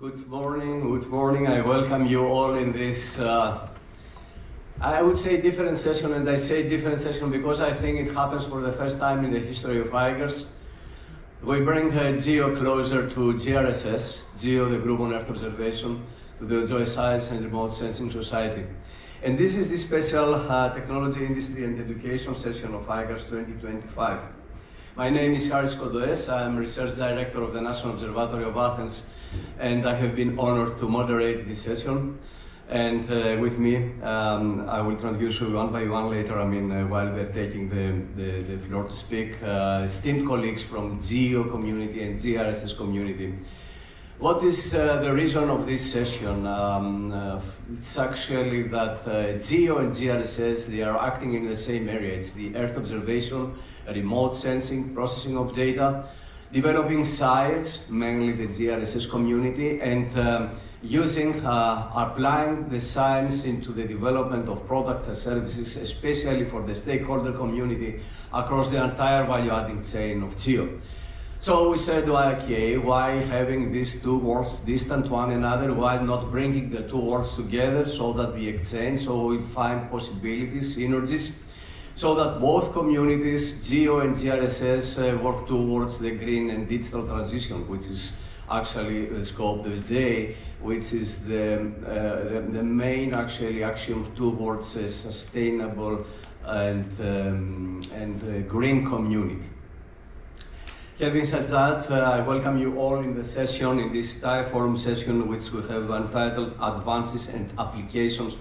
Good morning. I welcome you all in this, I would say different session, and I say different session because I think it happens for the first time in the history of IGARSS. We bring GEO closer to GRSS, GEO, the Group on Earth Observation, to the Geosciences and Remote Sensing Society. And this is the special Technology, Industry and Education session of IGARSS 2025. My name is IGARSS. I am Research Director of the National Observatory of Athens, and I have been honored to moderate this session. And with me, I will introduce you one by one later, while they're taking the floor to speak, esteemed colleagues from GEO community and GRSS community. What is the reason of this session? It's actually that GEO and GRSS, they are acting in the same area. It's the Earth observation, remote sensing, processing of data, developing science, mainly the GRSS community, and applying the science into the development of products and services, especially for the stakeholder community across the entire value-adding chain of GEO. So we said, okay, why having these two worlds distant one another? Why not bringing the two worlds together so that the exchange, so we find possibilities, synergies, so that both communities, GEO and GRSS, work towards the green and digital transition, which is actually the scope of the day, which is the main actually action towards a sustainable and green community. Having said that, I welcome you all in the session, in this forum session, which we have entitled Advances and Applications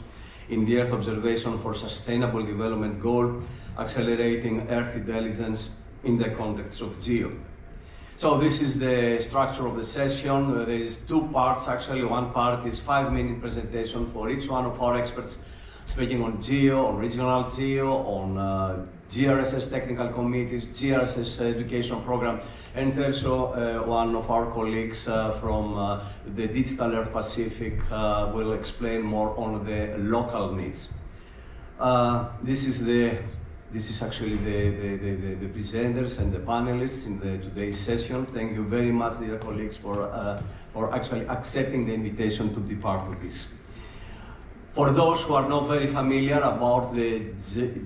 in the Earth Observation for Sustainable Development Goal, Accelerating Earth Intelligence in the Context of GEO. So this is the structure of the session. There is two parts actually. One part is 5-minute presentation for each one of our experts, speaking on GEO, on regional GEO, on GRSS technical committees, GRSS education program, and also one of our colleagues from the Digital Earth Pacific will explain more on the local needs. This is actually the presenters and the panelists in today's session. Thank you very much, dear colleagues, for actually accepting the invitation to be part of this. For those who are not very familiar about the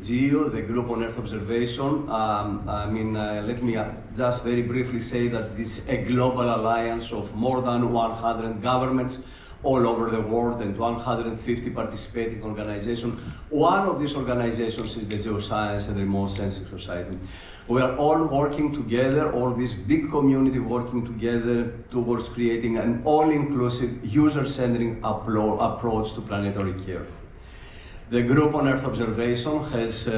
GEO, the Group on Earth Observation, let me just very briefly say that this is a global alliance of more than 100 governments all over the world and 150 participating organizations. One of these organizations is the Geosciences and Remote Sensing Society. We are all working together, all this big community working together towards creating an all-inclusive, user-centric approach to planetary care. The Group on Earth Observation has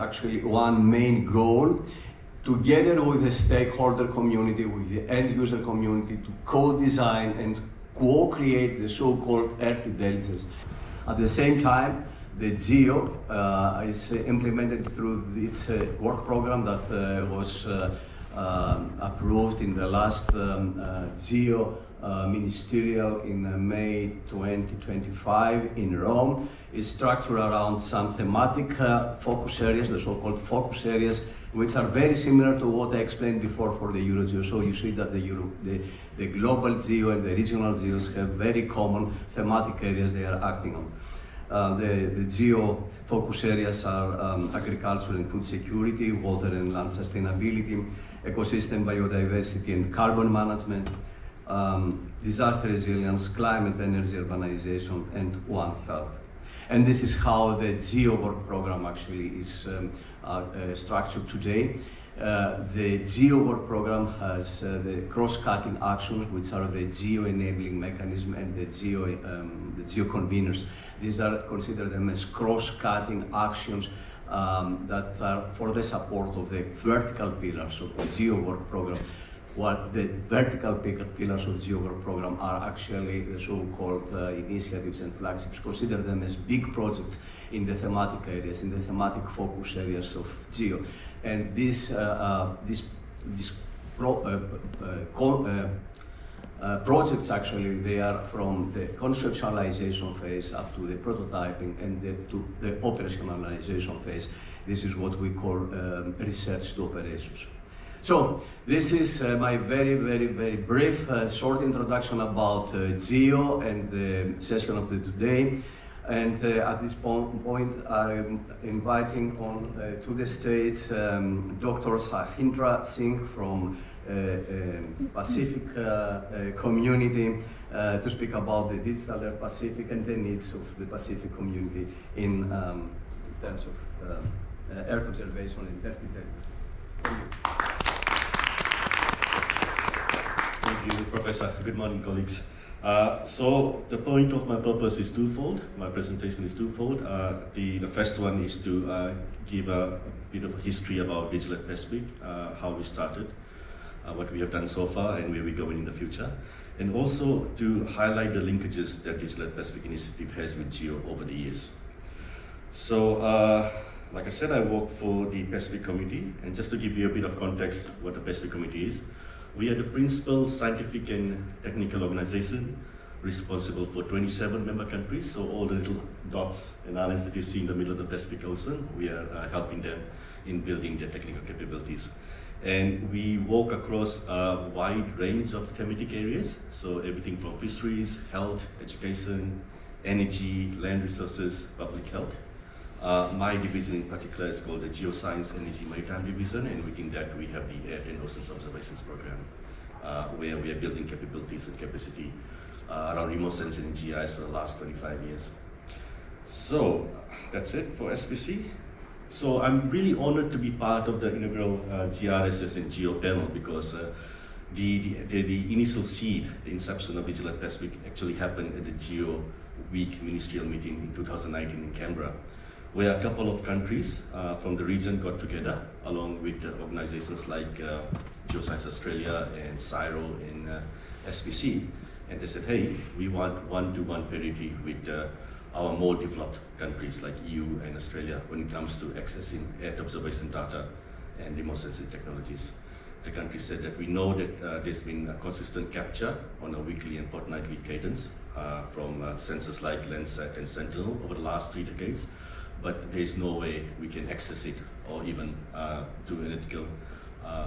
actually one main goal, together with the stakeholder community, with the end-user community, to co-design and co-create the so-called Earth Intelligence. At the same time, the GEO is implemented through its work program that was approved in the last GEO ministerial in May 2025 in Rome. Is structured around some thematic focus areas, the so-called focus areas, which are very similar to what I explained before for the EuroGeo. So you see that the global GEO and the regional GEOs have very common thematic areas they are acting on. The GEO focus areas are agriculture and food security, water and land sustainability, ecosystem biodiversity and carbon management, disaster resilience, climate, energy, urbanization, and One Health. And this is how the GEO Work Program actually is structured today. The GEO Work Program has the cross-cutting actions, which are the GEO enabling mechanism and the GEO conveners. These are considered them as cross-cutting actions that are for the support of the vertical pillars of the GEO Work Program. What the vertical pillars of the GEO Work Program are actually the so-called initiatives and flagships. Consider them as big projects in the thematic areas, in the thematic focus areas of GEO. And these projects actually, they are from the conceptualization phase up to the prototyping and to the operationalization phase. This is what we call research to operations. So this is my very brief short introduction about GEO and the session of today. And at this point, I'm inviting on to the stage Dr. Sahindra Singh from Pacific community to speak about the Digital Earth Pacific and the needs of the Pacific community in terms of Earth observation and Earth intelligence. Thank you. Thank you, Professor. Good morning, colleagues. So the point of my purpose is twofold. My presentation is twofold. The first one is to give a bit of a history about Digital Earth Pacific, how we started, what we have done so far, and where we're going in the future. And also to highlight the linkages that Digital Earth Pacific Initiative has with GEO over the years. So, like I said, I work for the Pacific Committee, and just to give you a bit of context what the Pacific Committee is, we are the principal scientific and technical organization responsible for 27 member countries. So all the little dots and islands that you see in the middle of the Pacific Ocean, we are helping them in building their technical capabilities. And we work across a wide range of thematic areas. So everything from fisheries, health, education, energy, land resources, public health. My division in particular is called the Geosciences, Energy, Maritime Division, and within that we have the Earth and Oceans Observations Program, where we are building capabilities and capacity around remote sensing and GIS for the last 25 years. So that's it for SPC. So I'm really honored to be part of the inaugural GRSS and GEO panel because the initial seed, the inception of Digital Earth Pacific actually happened at the GEO Week ministerial meeting in 2019 in Canberra, where a couple of countries from the region got together, along with organizations like Geosciences Australia and CSIRO and SPC, and they said, hey, we want one-to-one parity with our more developed countries like EU and Australia when it comes to accessing Earth observation data and remote sensing technologies. The countries said that we know that there's been a consistent capture on a weekly and fortnightly cadence from sensors like Landsat and Sentinel over the last 3 decades, but there's no way we can access it or even do analytical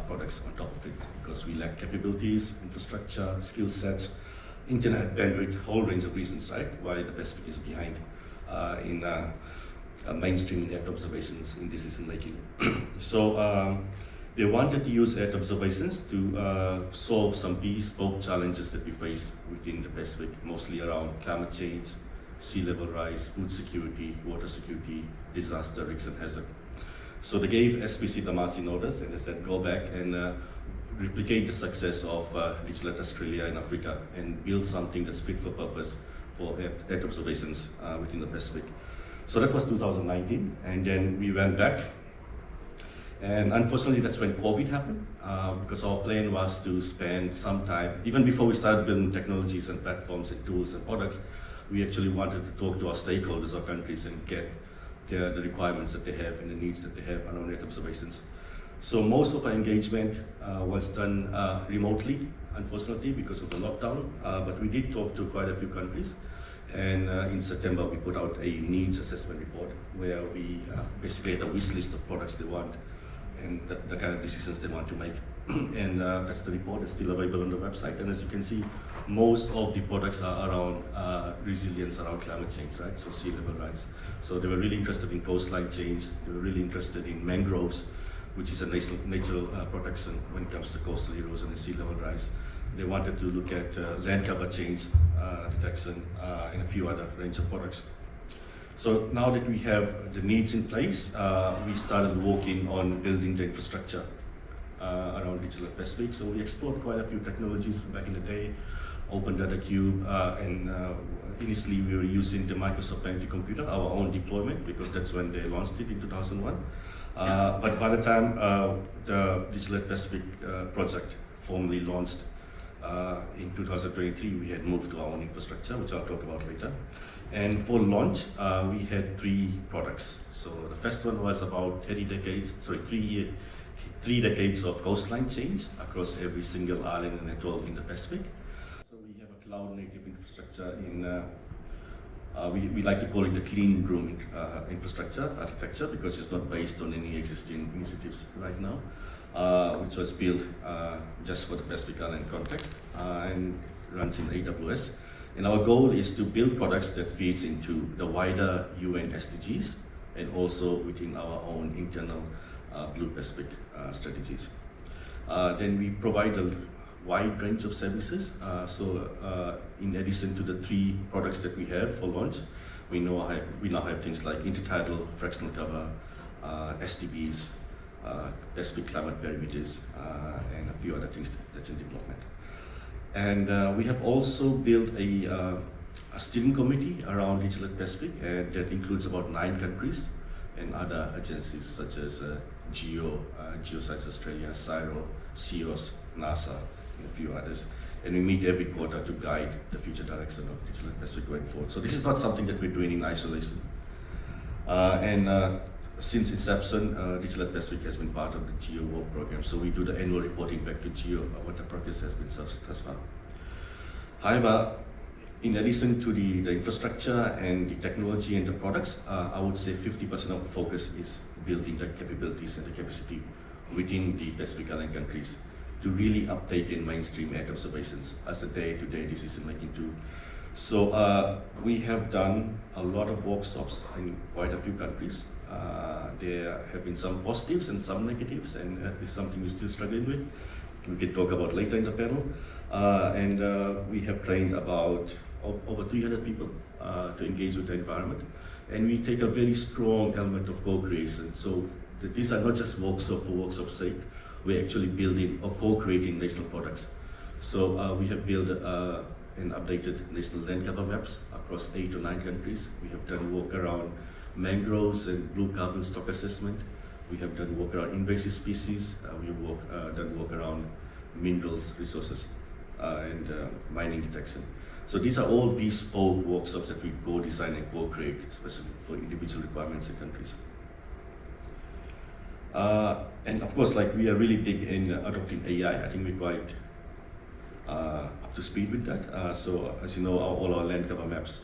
products on top of it because we lack capabilities, infrastructure, skill sets, internet bandwidth, whole range of reasons, right, why the Pacific is behind in mainstream Earth observations in decision making. So they wanted to use Earth observations to solve some bespoke challenges that we face within the Pacific, mostly around climate change, sea level rise, food security, water security, disaster, risks and hazard. So they gave SPC the marching orders and they said, go back and replicate the success of Digital Earth Australia in Africa and build something that's fit for purpose for Earth observations within the Pacific. So that was 2019, and then we went back. And unfortunately, that's when COVID happened, because our plan was to spend some time, even before we started building technologies and platforms and tools and products, we actually wanted to talk to our stakeholders, our countries, and get the requirements that they have and the needs that they have around Earth observations. So most of our engagement was done remotely, unfortunately, because of the lockdown, but we did talk to quite a few countries. And in September, we put out a needs assessment report where we basically had a wish list of products they want and the kind of decisions they want to make. And that's the report. It's still available on the website. And as you can see, most of the products are around resilience, around climate change, right? So sea level rise. So they were really interested in coastline change. They were really interested in mangroves, which is a natural protection when it comes to coastal erosion and sea level rise. They wanted to look at land cover change detection and a few other range of products. So now that we have the needs in place, we started working on building the infrastructure around Digital Earth Pacific. So we explored quite a few technologies back in the day, Open Data Cube, and initially we were using the Microsoft Planetary Computer, our own deployment, because that's when they launched it in 2001. But by the time the Digital Earth Pacific project formally launched in 2023, we had moved to our own infrastructure, which I'll talk about later. And for launch, we had 3 products. So the first one was about 3 decades of coastline change across every single island and atoll in the Pacific. So we have a cloud-native infrastructure in, we like to call it the clean room infrastructure architecture because it's not based on any existing initiatives right now. which was built just for the Pacific Island context and runs in AWS. And our goal is to build products that feeds into the wider UN SDGs and also within our own internal Blue Pacific strategies. Then we provide a wide range of services. In addition to the 3 products that we have for launch, we now have things like intertidal fractional cover, SDGs, Pacific climate parameters, and a few other things that's in development. And we have also built a steering committee around Digital Pacific, and that includes about 9 countries and other agencies such as GEO, Geosciences Australia, CSIRO, CEOS, NASA, and a few others. And we meet every quarter to guide the future direction of Digital Pacific going forward. So this is not something that we're doing in isolation. Since inception, Digital Pacific has been part of the GEO Work Program. So we do the annual reporting back to GEO about what the progress has been thus far. However, in addition to the infrastructure and the technology and the products, I would say 50% of the focus is building the capabilities and the capacity within the Pacific Island countries to really uptake and mainstream Earth observations as a day-to-day decision-making tool. So we have done a lot of workshops in quite a few countries. There have been some positives and some negatives, and this is something we're still struggling with. We can talk about later in the panel. We have trained about over 300 people to engage with the environment. And we take a very strong element of co-creation. So these are not just workshops for workshop's sake. We're actually building or co-creating national products. So we have built and updated national land cover maps across 8 to 9 countries. We have done work around mangroves and blue carbon stock assessment. We have done work around invasive species. We have done work around minerals, resources, and mining detection. So these are all bespoke workshops that we co-design and co-create, specific for individual requirements in countries. And of course, like, we are really big in adopting AI. I think we're quite up to speed with that. So as you know, all our land cover maps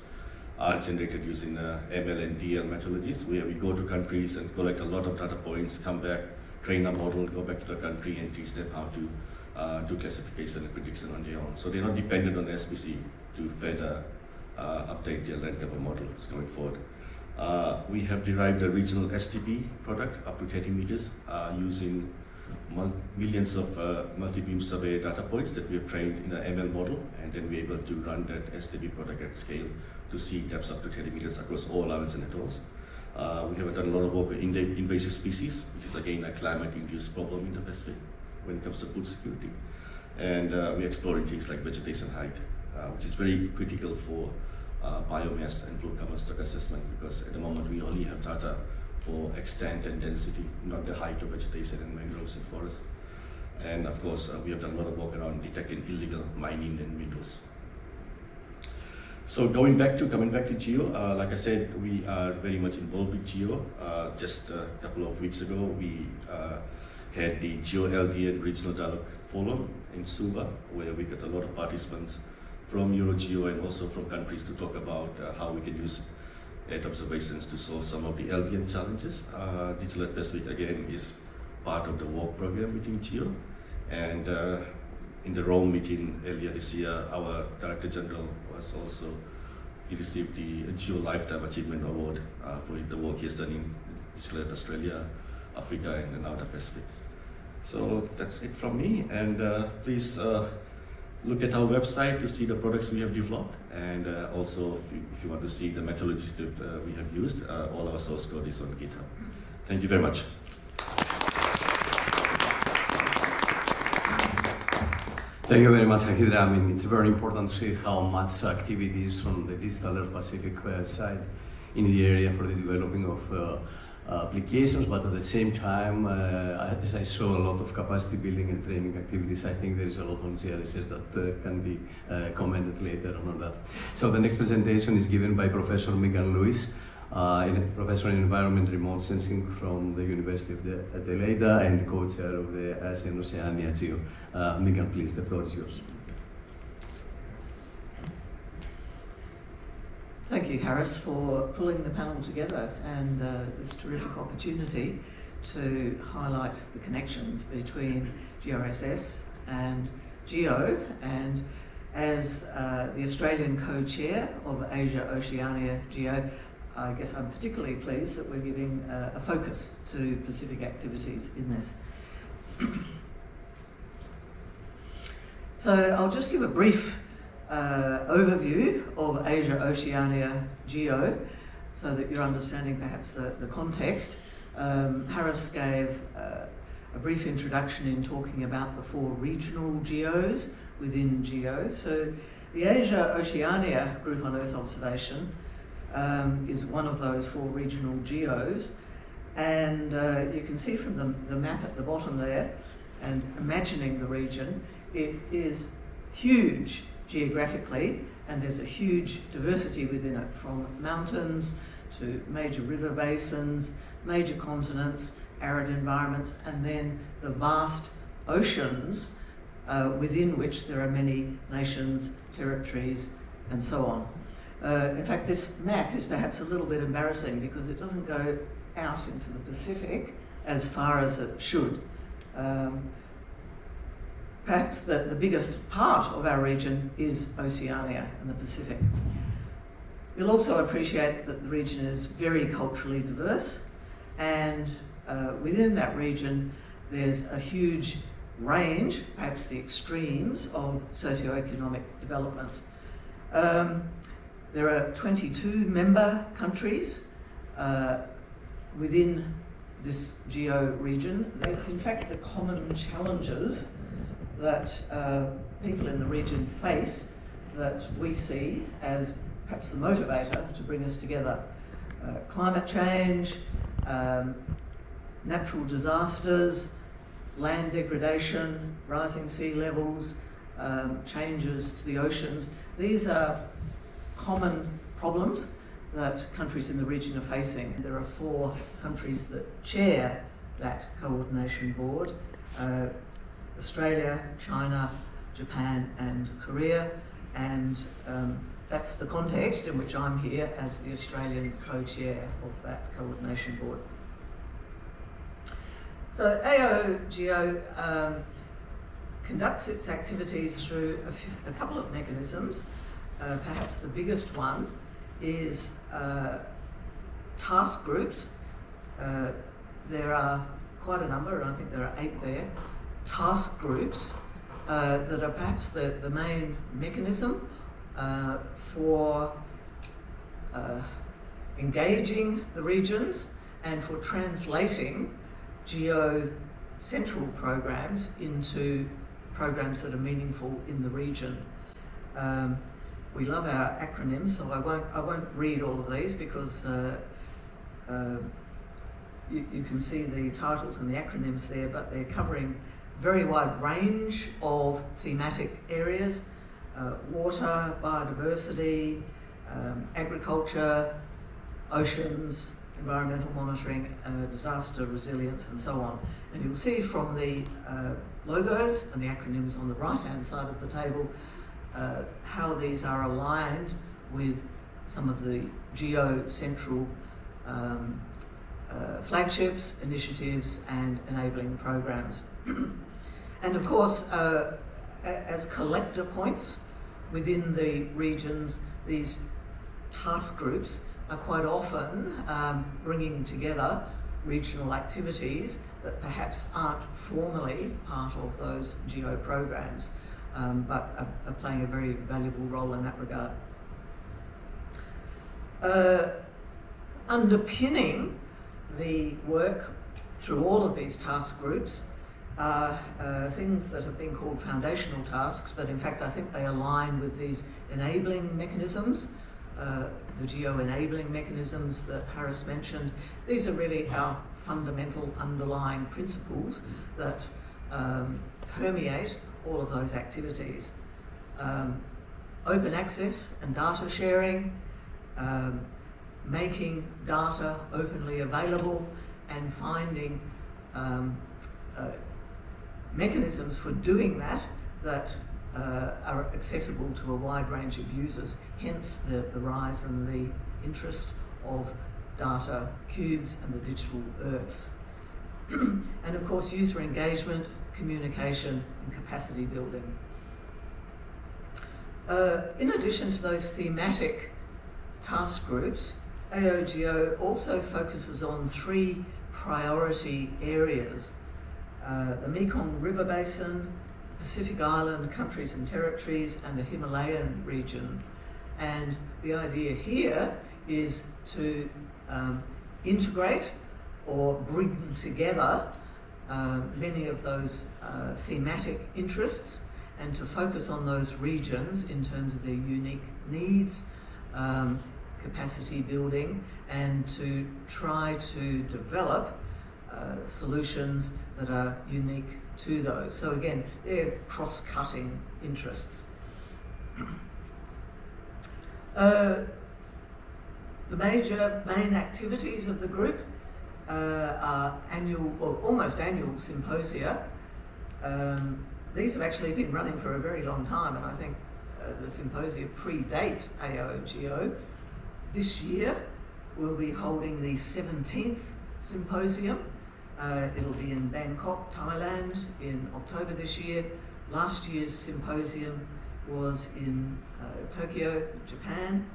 are generated using ML and DL methodologies, where we go to countries and collect a lot of data points, come back, train a model, go back to the country and teach them how to do classification and prediction on their own. So they're not dependent on SPC to further update their land cover models going forward. We have derived a regional STP product up to 30 meters using millions of multi-beam survey data points that we have trained in an ML model, and then we're able to run that STP product at scale to see depths up to 30 meters across all islands and atolls. We have done a lot of work in invasive species, which is again a climate-induced problem in the Pacific when it comes to food security. And we're exploring things like vegetation height, which is very critical for biomass and blue carbon stock assessment, because at the moment we only have data for extent and density, not the height of vegetation and mangroves and forests. And of course, we have done a lot of work around detecting illegal mining and minerals. So coming back to GEO, like I said, we are very much involved with GEO. Just a couple of weeks ago, we had the GEO LDN Regional Dialogue Forum in Suva, where we got a lot of participants from EuroGeo and also from countries to talk about how we can use Earth observations to solve some of the LDN challenges. Digital Pacific, again, is part of the work program within GEO. And in the Rome meeting earlier this year, our Director General was also, he received the GEO Lifetime Achievement Award for the work he has done in Digital Australia, Africa, and now the Pacific. So that's it from me, and please look at our website to see the products we have developed, and also if you want to see the methodologies that we have used, all our source code is on GitHub. Thank you very much. Thank you very much, Hahidra. I mean, it's very important to see how much activity is from the Digital Earth Pacific side in the area for the developing of applications, but at the same time, as I saw a lot of capacity building and training activities, I think there is a lot on GRSS that can be commented later on that. So the next presentation is given by Professor Megan Lewis, Professor in Environment Remote Sensing from the University of Adelaide and co-chair of the ASEAN Oceania GEO. Megan, please, the floor is yours. Thank you, Harris, for pulling the panel together and this terrific opportunity to highlight the connections between GRSS and GEO, and as the Australian co-chair of Asia-Oceania GEO, I guess I'm particularly pleased that we're giving a focus to Pacific activities in this. So I'll just give a brief overview of Asia-Oceania GEO so that you're understanding perhaps the context. Harris gave a brief introduction in talking about the 4 regional GEOs within GEO. So the Asia-Oceania Group on Earth Observation is one of those 4 regional GEOs, and you can see from the map at the bottom there, and imagining the region, it is huge geographically, and there's a huge diversity within it, from mountains to major river basins, major continents, arid environments, and then the vast oceans within which there are many nations, territories, and so on. In fact, this map is perhaps a little bit embarrassing because it doesn't go out into the Pacific as far as it should. Perhaps the biggest part of our region is Oceania and the Pacific. You'll also appreciate that the region is very culturally diverse, and within that region there's a huge range, perhaps the extremes, of socioeconomic development. There are 22 member countries within this GEO region. It's in fact the common challenges that people in the region face that we see as perhaps the motivator to bring us together. Climate change, natural disasters, land degradation, rising sea levels, changes to the oceans. These are common problems that countries in the region are facing. There are 4 countries that chair that coordination board: Australia, China, Japan, and Korea, and that's the context in which I'm here as the Australian co-chair of that coordination board. So AO-GEO conducts its activities through a couple of mechanisms. Perhaps the biggest one is task groups. There are quite a number, I think there are 8 there, task groups that are perhaps the main mechanism for engaging the regions and for translating GEO central programs into programs that are meaningful in the region. We love our acronyms, so I won't read all of these because you can see the titles and the acronyms there, but they're covering a very wide range of thematic areas: water, biodiversity, agriculture, oceans, environmental monitoring, disaster resilience, and so on. And you'll see from the logos and the acronyms on the right-hand side of the table how these are aligned with some of the GEO central flagships, initiatives, and enabling programs. And of course, as collector points within the regions, these task groups are quite often bringing together regional activities that perhaps aren't formally part of those GEO programs, but are playing a very valuable role in that regard. Underpinning the work through all of these task groups are things that have been called foundational tasks, but in fact I think they align with these enabling mechanisms, the GEO enabling mechanisms that Harris mentioned. These are really our fundamental underlying principles that permeate all of those activities. Open access and data sharing, making data openly available, and finding mechanisms for doing that that are accessible to a wide range of users, hence the rise in the interest of data cubes and the digital earths. and of course user engagement, communication and capacity building. In addition to those thematic task groups, AOGO also focuses on 3 priority areas: the Mekong River Basin, Pacific Island countries and territories, and the Himalayan region. And the idea here is to integrate or bring together many of those thematic interests, and to focus on those regions in terms of their unique needs, capacity building, and to try to develop solutions that are unique to those. So again, they're cross-cutting interests. The main activities of the group are annual, or almost annual symposia. These have actually been running for a very long time, and I think the symposia predate AOGO. This year we'll be holding the 17th symposium. It'll be in Bangkok, Thailand in October this year. Last year's symposium was in Tokyo, Japan,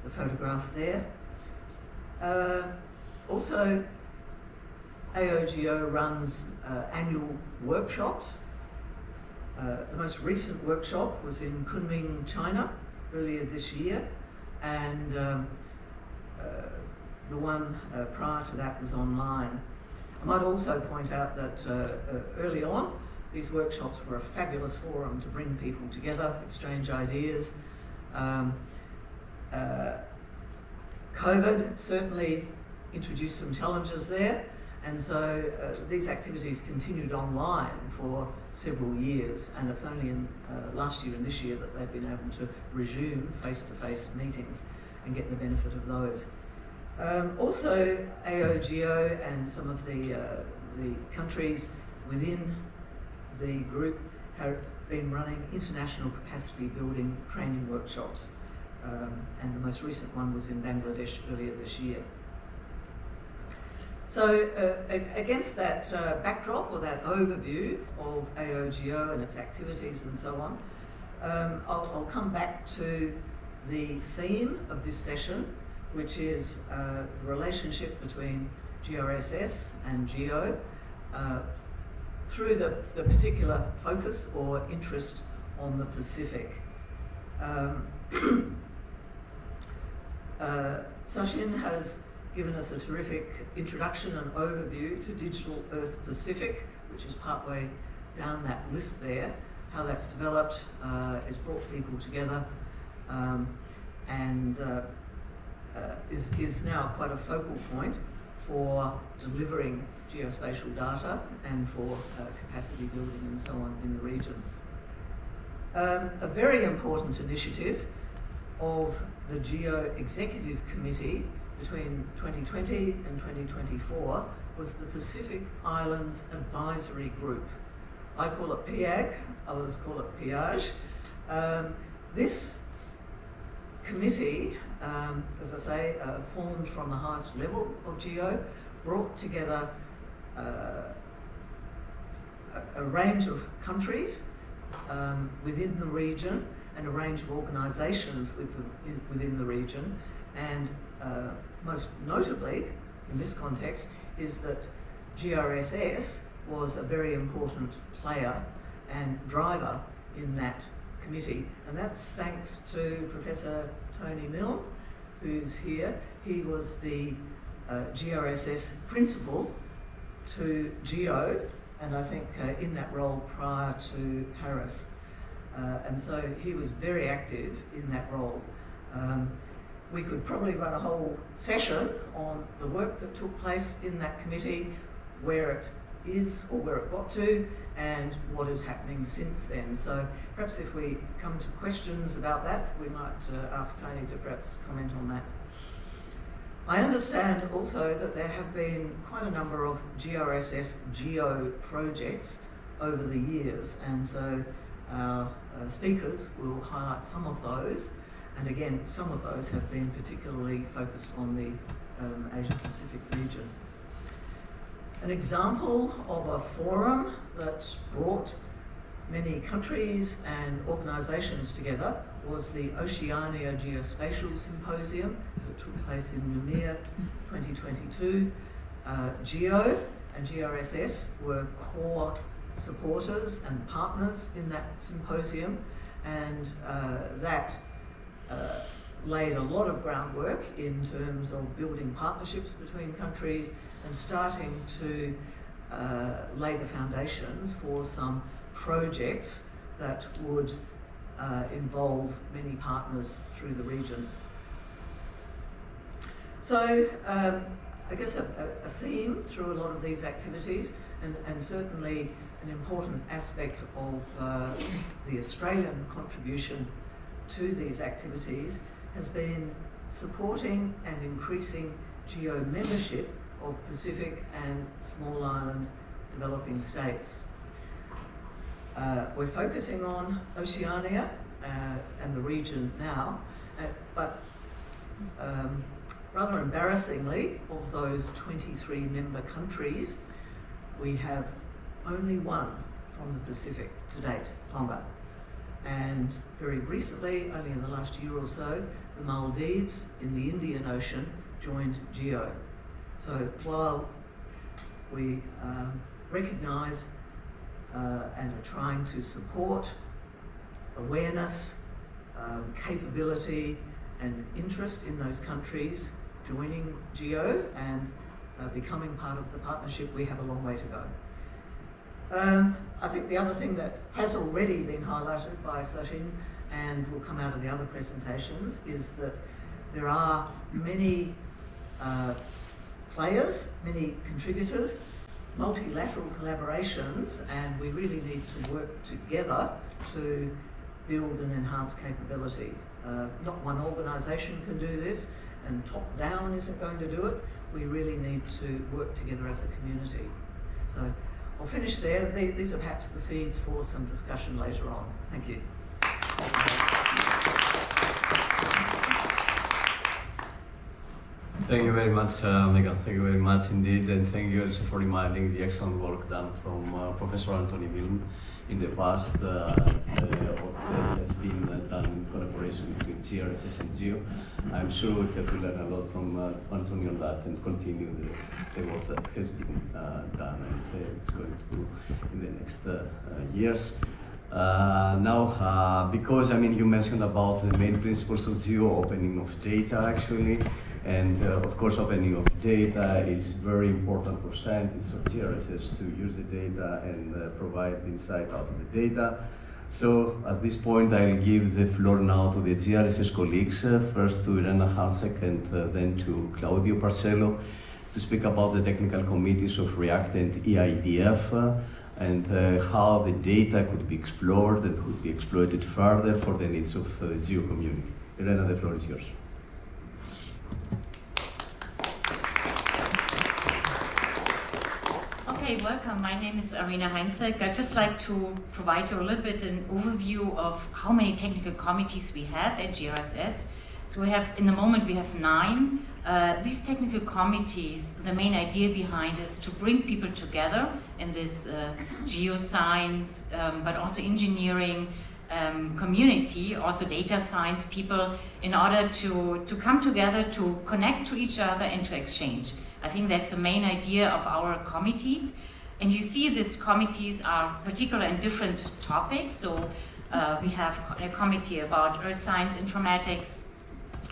the photograph there. Also, AOGO runs annual workshops. The most recent workshop was in Kunming, China, earlier this year, and the one prior to that was online. I might also point out that early on, these workshops were a fabulous forum to bring people together, exchange ideas. COVID certainly introduced some challenges there, and so these activities continued online for several years, and it's only in last year and this year that they've been able to resume face-to-face meetings and get the benefit of those. Also, AOGO and some of the countries within the group have been running international capacity building training workshops, and the most recent one was in Bangladesh earlier this year. So against that backdrop, or that overview of AOGO and its activities and so on, I'll come back to the theme of this session, which is the relationship between GRSS and GEO through the particular focus or interest on the Pacific. Sachin has given us a terrific introduction and overview to Digital Earth Pacific, which is partway down that list there, how that's developed, has brought people together, and is now quite a focal point for delivering geospatial data and for capacity building and so on in the region. A very important initiative of the GEO Executive Committee between 2020 and 2024 was the Pacific Islands Advisory Group. I call it PIAG, others call it PIAGE. This committee, as I say, formed from the highest level of GEO, brought together a range of countries within the region and a range of organisations within the region, and most notably in this context is that GRSS was a very important player and driver in that committee, and that's thanks to Professor Tony Milne, who's here. He was the GRSS principal to GEO, and I think in that role prior to Harris. And so he was very active in that role. We could probably run a whole session on the work that took place in that committee, where it is or where it got to, and what is happening since then. So perhaps if we come to questions about that, we might ask Tony to perhaps comment on that. I understand also that there have been quite a number of GRSS GEO projects over the years, and so our speakers will highlight some of those, and again, some of those have been particularly focused on the Asia Pacific region. An example of a forum that brought many countries and organisations together was the Oceania Geospatial Symposium that took place in Noumea 2022. GEO and GRSS were core supporters and partners in that symposium, and that laid a lot of groundwork in terms of building partnerships between countries and starting to lay the foundations for some projects that would involve many partners through the region. So I guess a theme through a lot of these activities, and certainly an important aspect of the Australian contribution to these activities has been supporting and increasing GEO membership of Pacific and small island developing states. We're focusing on Oceania and the region now, but rather embarrassingly, of those 23 member countries, we have only one from the Pacific to date, Tonga. And very recently, only in the last year or so, the Maldives in the Indian Ocean joined GEO. So while we recognise and are trying to support awareness, capability and interest in those countries joining GEO and becoming part of the partnership, we have a long way to go. I think the other thing that has already been highlighted by Sachin and will come out of the other presentations is that there are many players, many contributors, multilateral collaborations, and we really need to work together to build and enhance capability. Not one organisation can do this, and top-down isn't going to do it. We really need to work together as a community. So I'll finish there. These are perhaps the seeds for some discussion later on. Thank you. Thank you very much, Megan. Thank you very much indeed, and thank you also for reminding the excellent work done from Professor Anthony Milne in the past, what has been done in collaboration between GRSS and GEO. I'm sure we have to learn a lot from Anthony on that and continue the work that has been done, and it's going to do in the next years. Now, because you mentioned about the main principles of GEO, opening of data actually, and of course opening of data is very important for scientists of GRSS to use the data and provide insight out of the data. So at this point I'll give the floor now to the GRSS colleagues, first to Irena Hansek and then to Claudio Parcello, to speak about the technical committees of REACT and EIDF, and how the data could be explored and could be exploited further for the needs of the GEO community. Irena, the floor is yours. Okay, welcome. My name is Irena Heinzek. I'd just like to provide you a little bit an overview of how many technical committees we have at GRSS. So we have, in the moment, we have 9. These technical committees, the main idea behind is to bring people together in this geoscience, but also engineering community, also data science people, in order to come together, to connect to each other and to exchange. I think that's the main idea of our committees. And you see these committees are particular in different topics. So we have a committee about earth science, informatics,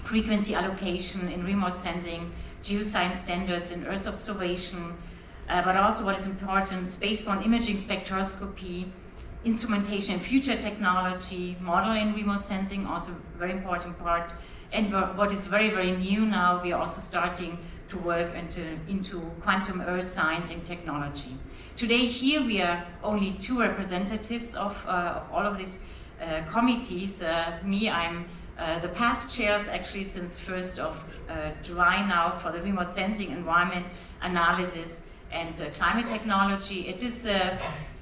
frequency allocation in remote sensing, geoscience standards in earth observation, but also what is important, spaceborne imaging spectroscopy, instrumentation and future technology, model in remote sensing, also a very important part. And what is very, very new now, we are also starting to work into quantum earth science and technology. Today here we are only 2 representatives of all of these committees. I'm the past chairs actually since 1st of July now for the remote sensing, environment analysis and climate technology. It is,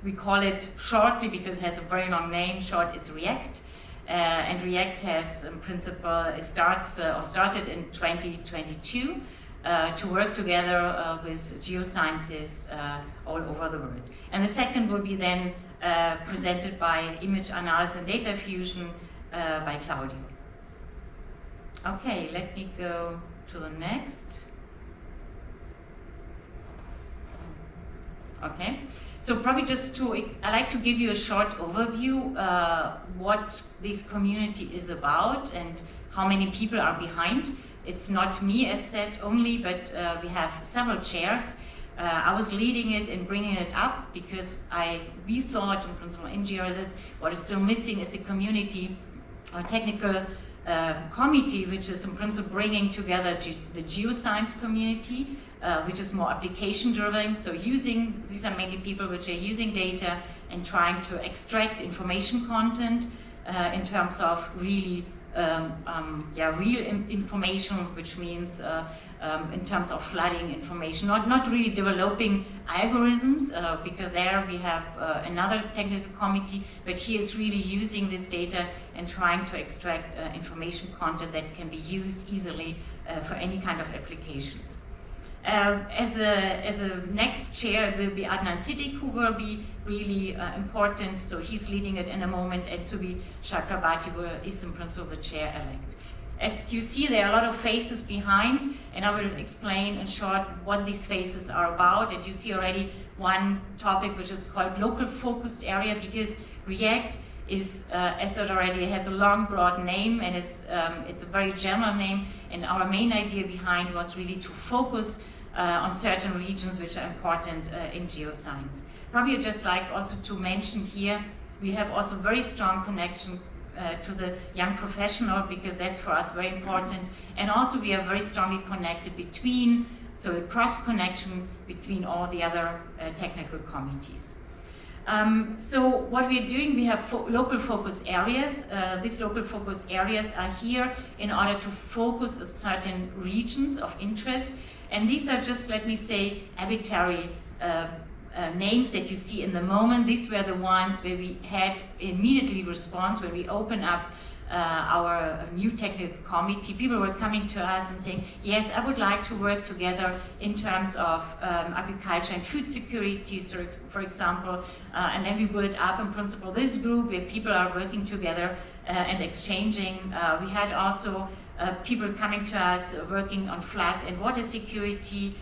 we call it shortly because it has a very long name, short, it's REACT. And REACT has in principle, started in 2022. to work together with geoscientists all over the world. And the second will be then presented by image analysis and data fusion by Claudio. Okay, let me go to the next. Okay, so probably I like to give you a short overview what this community is about and how many people are behind. It's not me as said only, but we have several chairs. I was leading it and bringing it up because we thought in principle in GRSS what is still missing is a community or technical committee which is in principle bringing together the geoscience community, which is more application driven, so these are mainly people which are using data and trying to extract information content in terms of really real information, which means in terms of flooding information, not really developing algorithms, because there we have another technical committee, but he is really using this data and trying to extract information content that can be used easily for any kind of applications. As a next chair, it will be Adnan Siddiq, who will be really important, so he's leading it in a moment, and Subi Chakrabarti is in principle the chair-elect. As you see, there are a lot of faces behind, and I will explain in short what these faces are about. And you see already one topic which is called local focused area, because REACT is, as said already, has a long, broad name, and it's a very general name. And our main idea behind was really to focus on certain regions which are important in geoscience. Probably I'd just like also to mention here, we have also very strong connection to the young professional, because that's for us very important. And also we are very strongly connected so the cross connection between all the other technical committees. So what we are doing, we have local focus areas. These local focus areas are here in order to focus on certain regions of interest. And these are just, let me say, arbitrary names that you see in the moment. These were the ones where we had immediately response when we opened up our new technical committee. People were coming to us and saying, yes, I would like to work together in terms of agriculture and food security, for example. And then we built up in principle this group where people are working together and exchanging. We had also people coming to us working on flood and water security,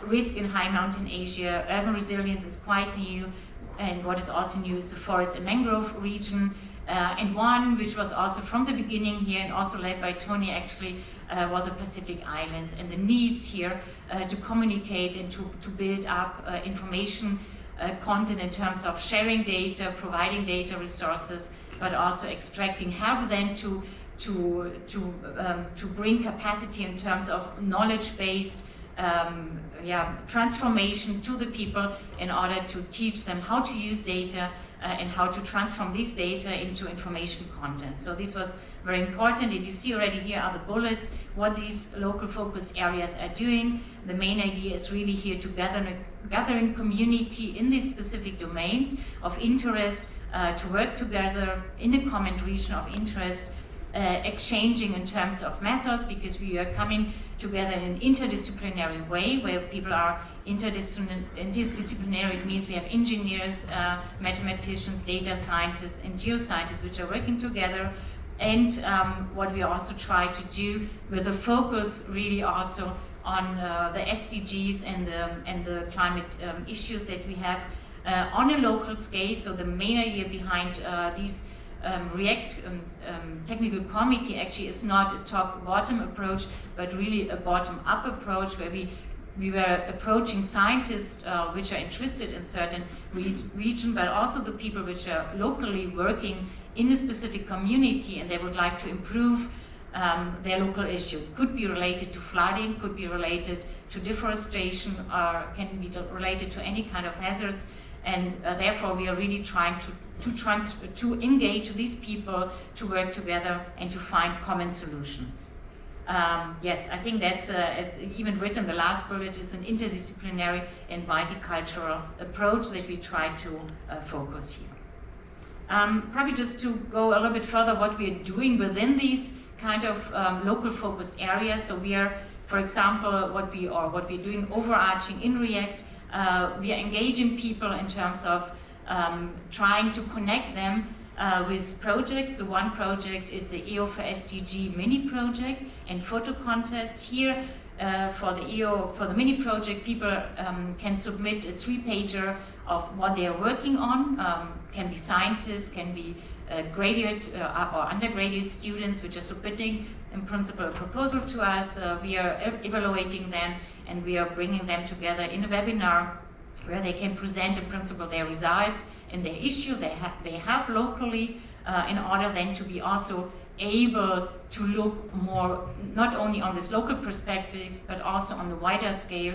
risk in high mountain Asia, urban resilience is quite new, and what is also new is the forest and mangrove region. And one which was also from the beginning here and also led by Tony actually was the Pacific Islands, and the needs here to communicate and to build up information content in terms of sharing data, providing data resources, but also extracting, help then to bring capacity in terms of knowledge-based transformation to the people in order to teach them how to use data and how to transform this data into information content. So this was very important, and you see already here are the bullets, what these local focus areas are doing. The main idea is really here to gathering community in these specific domains of interest, to work together in a common region of interest, exchanging in terms of methods, because we are coming together in an interdisciplinary way where people are interdisciplinary. It means we have engineers, mathematicians, data scientists, and geoscientists which are working together. And what we also try to do with a focus really also on the SDGs and the climate issues that we have on a local scale. So the main idea behind these REACT technical committee actually is not a top-bottom approach, but really a bottom-up approach where we were approaching scientists which are interested in certain region, but also the people which are locally working in a specific community and they would like to improve their local issue. Could be related to flooding, could be related to deforestation, or can be related to any kind of hazards, and therefore we are really trying to engage these people to work together and to find common solutions. Yes, I think that's it's even written, the last bullet is an interdisciplinary and multicultural approach that we try to focus here. Probably just to go a little bit further, what we are doing within these kind of local focused areas. So we are, for example, what we're doing overarching in React, we are engaging people in terms of trying to connect them with projects. So one project is the EO for SDG mini project and photo contest. Here for the EO, for the mini project, people can submit a 3-pager of what they are working on. Can be scientists, can be graduate or undergraduate students which are submitting in principle a proposal to us. We are evaluating them and we are bringing them together in a webinar where they can present in principle their results and their issue they have locally in order then to be also able to look more not only on this local perspective but also on the wider scale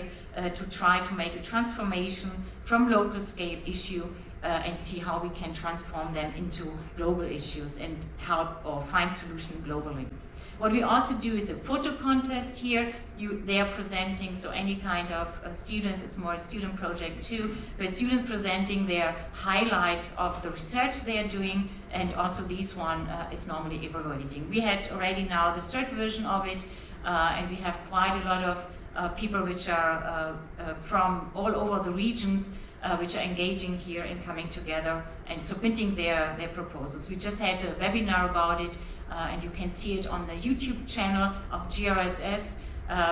to try to make a transformation from local scale issue and see how we can transform them into global issues and help or find solutions globally. What we also do is a photo contest here. They are presenting, so any kind of students, it's more a student project too, where students presenting their highlight of the research they are doing, and also this one is normally evaluating. We had already now the third version of it, and we have quite a lot of people which are from all over the regions which are engaging here and coming together and submitting their proposals. We just had a webinar about it, and you can see it on the YouTube channel of GRSS,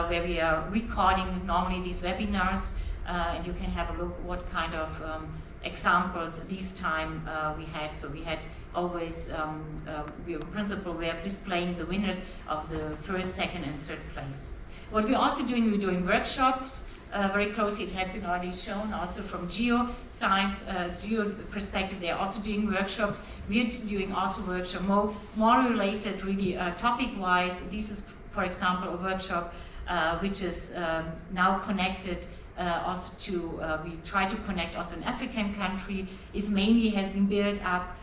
where we are recording normally these webinars, and you can have a look what kind of examples this time we had. So we had always, in principle, we are displaying the winners of the first, second, and third place. What we're also doing, we're doing workshops. Very closely, it has been already shown also from Geoscience, Geo perspective, they're also doing workshops. We're doing also workshops more related really topic-wise. This is, for example, a workshop which is now connected also to, we try to connect also an African country, is mainly has been built up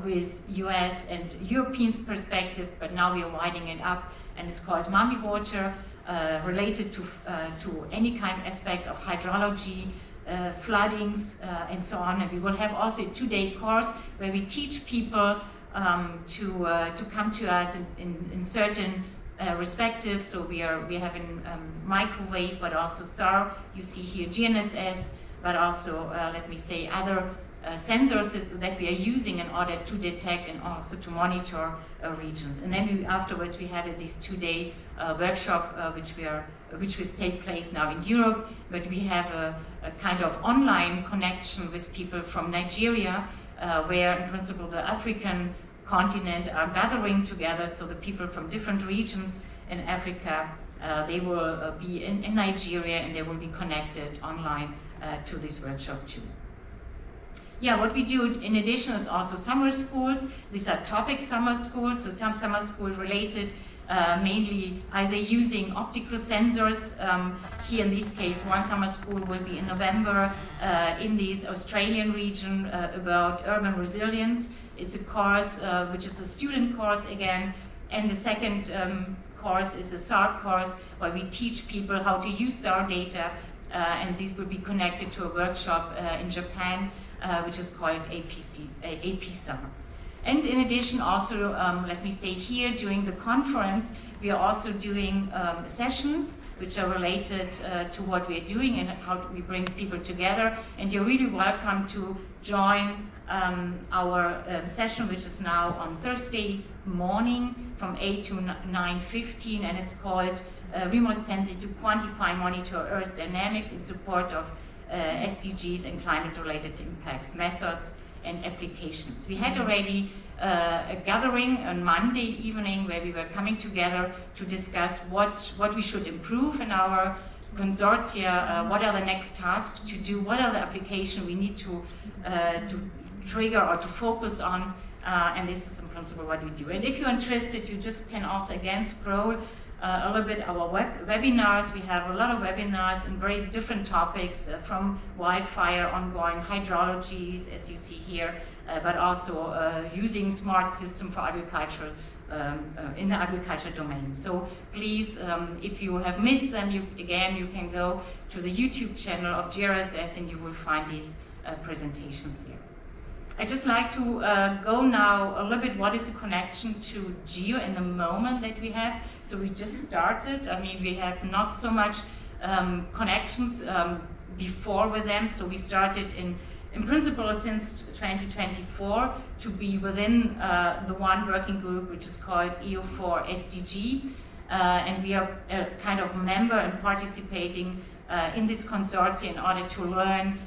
with US and European perspective, but now we are widening it up, and it's called Mami Water. Related to any kind of aspects of hydrology, floodings, and so on. And we will have also a 2-day course where we teach people to come to us in certain respectives. So we have in microwave, but also SAR. You see here GNSS, but also let me say other sensors that we are using in order to detect and also to monitor regions. And then afterwards we had this 2-day workshop which will take place now in Europe, but we have a kind of online connection with people from Nigeria, where in principle the African continent are gathering together, so the people from different regions in Africa, they will be in Nigeria and they will be connected online to this workshop too. Yeah, what we do in addition is also summer schools. These are topic summer schools, so some summer school related mainly either using optical sensors. Here in this case, one summer school will be in November in this Australian region about urban resilience. It's a course which is a student course again, and the second course is a SAR course where we teach people how to use SAR data, and this will be connected to a workshop in Japan which is called AP Summer. And in addition also, let me say here, during the conference, we are also doing sessions which are related to what we are doing and how we bring people together. And you're really welcome to join our session, which is now on Thursday morning from 8 to 9:15, and it's called Remote Sensing to Quantify, Monitor Earth Dynamics in Support of SDGs and Climate-Related Impacts, Methods and Applications. We had already a gathering on Monday evening where we were coming together to discuss what we should improve in our consortia, what are the next tasks to do, what are the applications we need to trigger or to focus on, and this is in principle what we do. And if you're interested, you just can also again scroll a little bit our webinars. We have a lot of webinars in very different topics, from wildfire, ongoing hydrologies, as you see here, but also using smart system for agriculture in the agriculture domain. So please, if you have missed them, you can go to the YouTube channel of GRSS and you will find these presentations there. I'd just like to go now a little bit what is the connection to GEO in the moment that we have. So we just started. I mean, we have not so much connections before with them. So we started in principle since 2024 to be within the one working group which is called EU4 SDG. And we are a kind of member and participating in this consortium in order to learn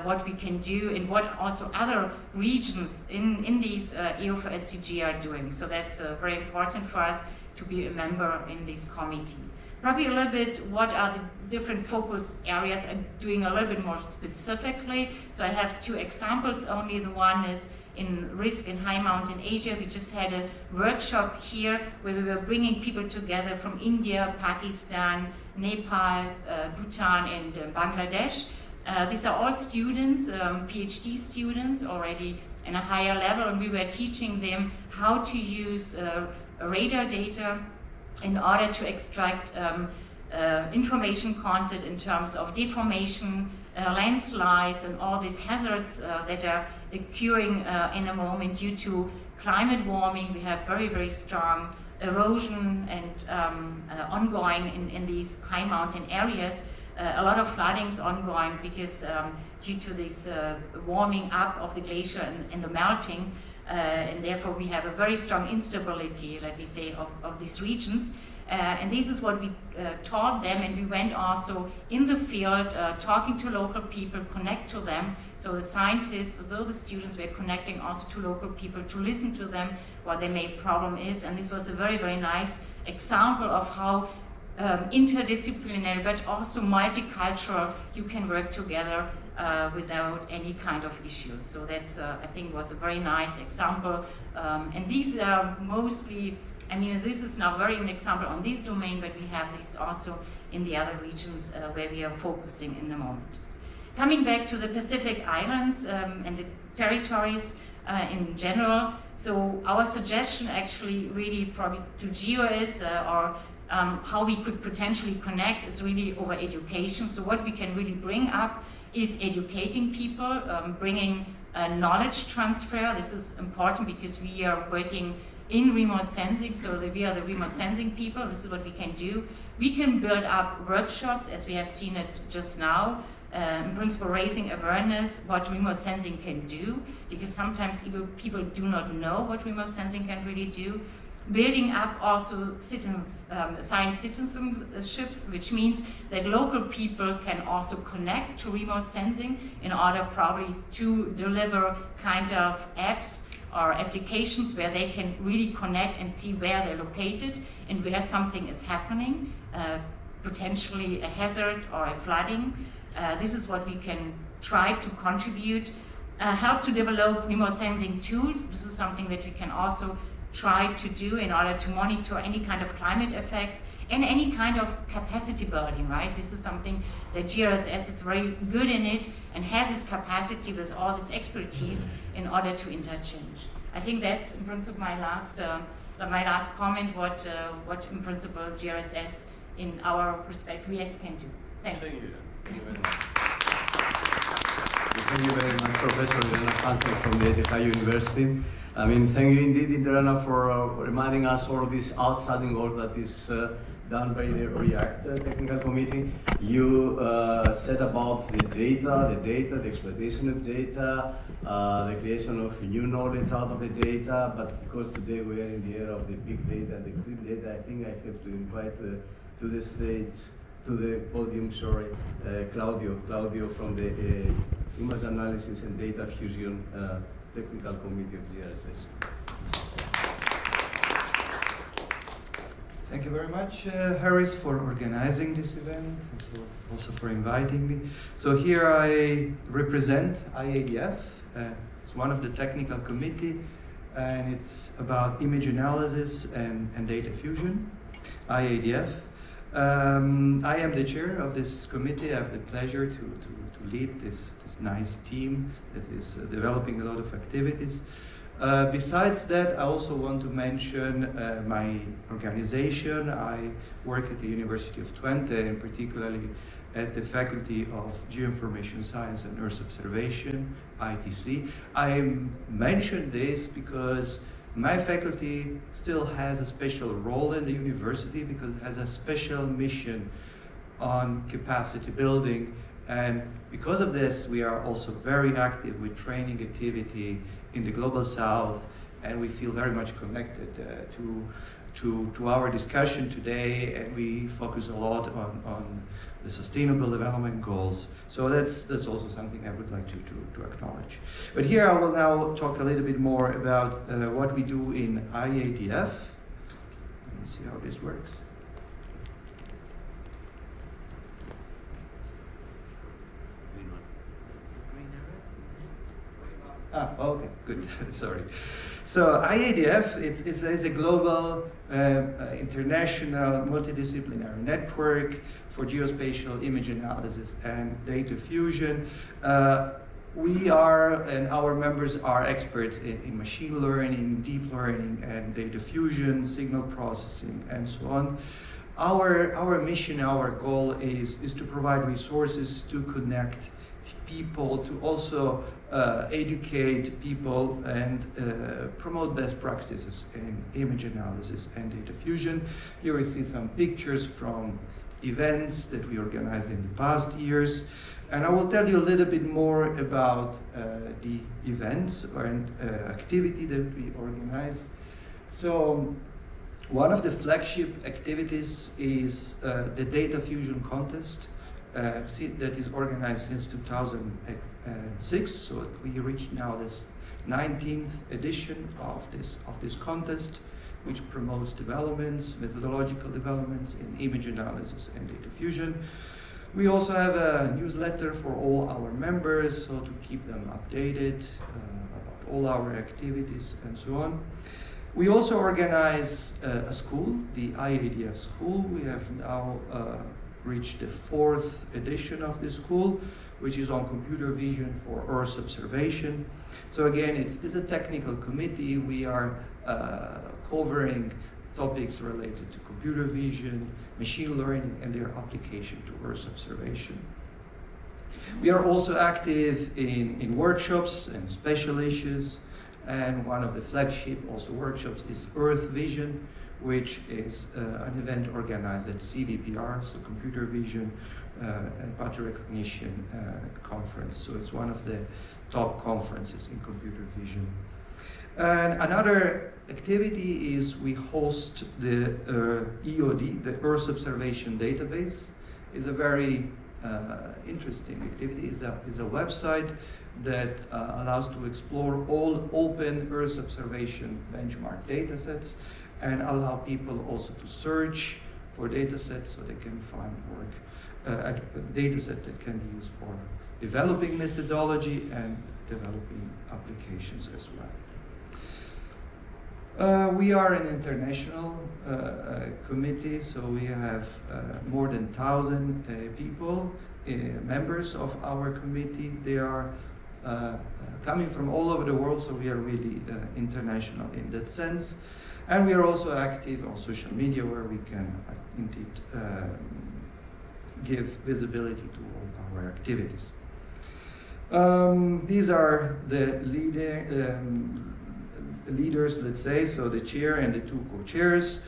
what we can do and what also other regions in these EU4 SDG are doing. So that's very important for us to be a member in this committee. Probably a little bit what are the different focus areas and doing a little bit more specifically. So I have two examples only. The one is in risk in high mountain Asia. We just had a workshop here where we were bringing people together from India, Pakistan, Nepal, Bhutan and Bangladesh. These are all students, PhD students already in a higher level, and we were teaching them how to use radar data in order to extract information content in terms of deformation, landslides, and all these hazards that are occurring in a moment due to climate warming. We have very, very strong erosion and ongoing in these high mountain areas. A lot of floodings ongoing because due to this warming up of the glacier and the melting, and therefore we have a very strong instability, let me say, of these regions. And this is what we taught them, and we went also in the field talking to local people, connect to them. So the scientists, so the students were connecting also to local people to listen to them, what their main problem is. And this was a very, very nice example of how interdisciplinary but also multicultural you can work together without any kind of issues. So that's, I think, was a very nice example. And these are mostly, I mean, this is now very an example on this domain, but we have this also in the other regions where we are focusing in the moment. Coming back to the Pacific Islands and the territories in general, so our suggestion actually really probably to GEO is, how we could potentially connect is really over education. So what we can really bring up is educating people, bringing knowledge transfer. This is important because we are working in remote sensing, so that we are the remote sensing people. This is what we can do. We can build up workshops, as we have seen it just now, in principle raising awareness what remote sensing can do, because sometimes people do not know what remote sensing can really do. Building up also science citizenships, which means that local people can also connect to remote sensing in order probably to deliver kind of apps or applications where they can really connect and see where they're located and where something is happening, potentially a hazard or a flooding. This is what we can try to contribute. Help to develop remote sensing tools. This is something that we can also try to do in order to monitor any kind of climate effects and any kind of capacity building, right? This is something that GRSS is very good in it and has its capacity with all this expertise in order to interchange. I think that's in principle my last comment, what in principle GRSS in our respect we can do. Thanks. Thank you. Thank you very much. Thank you very much, Professor Irena Hansen from the Ohio University. I mean, thank you indeed, Irena, for reminding us all of this outstanding work that is done by the REACT Technical Committee. You said about the data, the exploitation of data, the creation of new knowledge out of the data, but because today we are in the era of the big data and extreme data, I think I have to invite to the stage, to the podium, sorry, Claudio from the Image Analysis and Data Fusion Technical Committee of GRSS. Thank you very much, Harris, for organizing this event and also for inviting me. So here I represent IADF. It's one of the technical committee, and it's about image analysis and data fusion, IADF. I am the chair of this committee. I have the pleasure to lead this nice team that is developing a lot of activities. Besides that, I also want to mention my organization. I work at the University of Twente, and particularly at the Faculty of Geoinformation Science and Earth Observation, ITC. I mention this because my faculty still has a special role in the university because it has a special mission on capacity building, and because of this we are also very active with training activity in the Global South, and we feel very much connected to our discussion today, and we focus a lot on the Sustainable Development Goals. So that's also something I would like to acknowledge. But here I will now talk a little bit more about what we do in IADF. Let me see how this works. Okay, good. Sorry. So IADF is a global, international, multidisciplinary network for geospatial image analysis and data fusion. We are, and our members are experts in machine learning, deep learning, and data fusion, signal processing, and so on. Our mission, our goal is to provide resources to connect people, to also educate people and promote best practices in image analysis and data fusion. Here we see some pictures from events that we organized in the past years. And I will tell you a little bit more about the events and activity that we organized. So one of the flagship activities is the Data Fusion Contest. That is organized since 2006, so we reached now this 19th edition of this contest, which promotes developments, methodological developments in image analysis and data fusion. We also have a newsletter for all our members, so to keep them updated about all our activities and so on. We also organize a school, the IADF school. We have now reached the 4th edition of this school, which is on computer vision for Earth observation. So again, it's a technical committee. We are covering topics related to computer vision, machine learning, and their application to Earth observation. We are also active in workshops and special issues, and one of the flagship also workshops is Earth Vision, which is an event organized at CVPR, so Computer Vision and Pattern Recognition Conference. So it's one of the top conferences in computer vision. And another activity is we host the EOD, the Earth Observation Database. It's a very interesting activity. It's a website that allows to explore all open Earth observation benchmark datasets, and allow people also to search for data sets so they can find work, a data set that can be used for developing methodology and developing applications as well. We are an international committee, so we have more than 1,000 people, members of our committee. They are coming from all over the world, so we are really international in that sense. And we are also active on social media, where we can indeed give visibility to all our activities. These are the leaders, let's say, so the chair and the 2 co-chairs.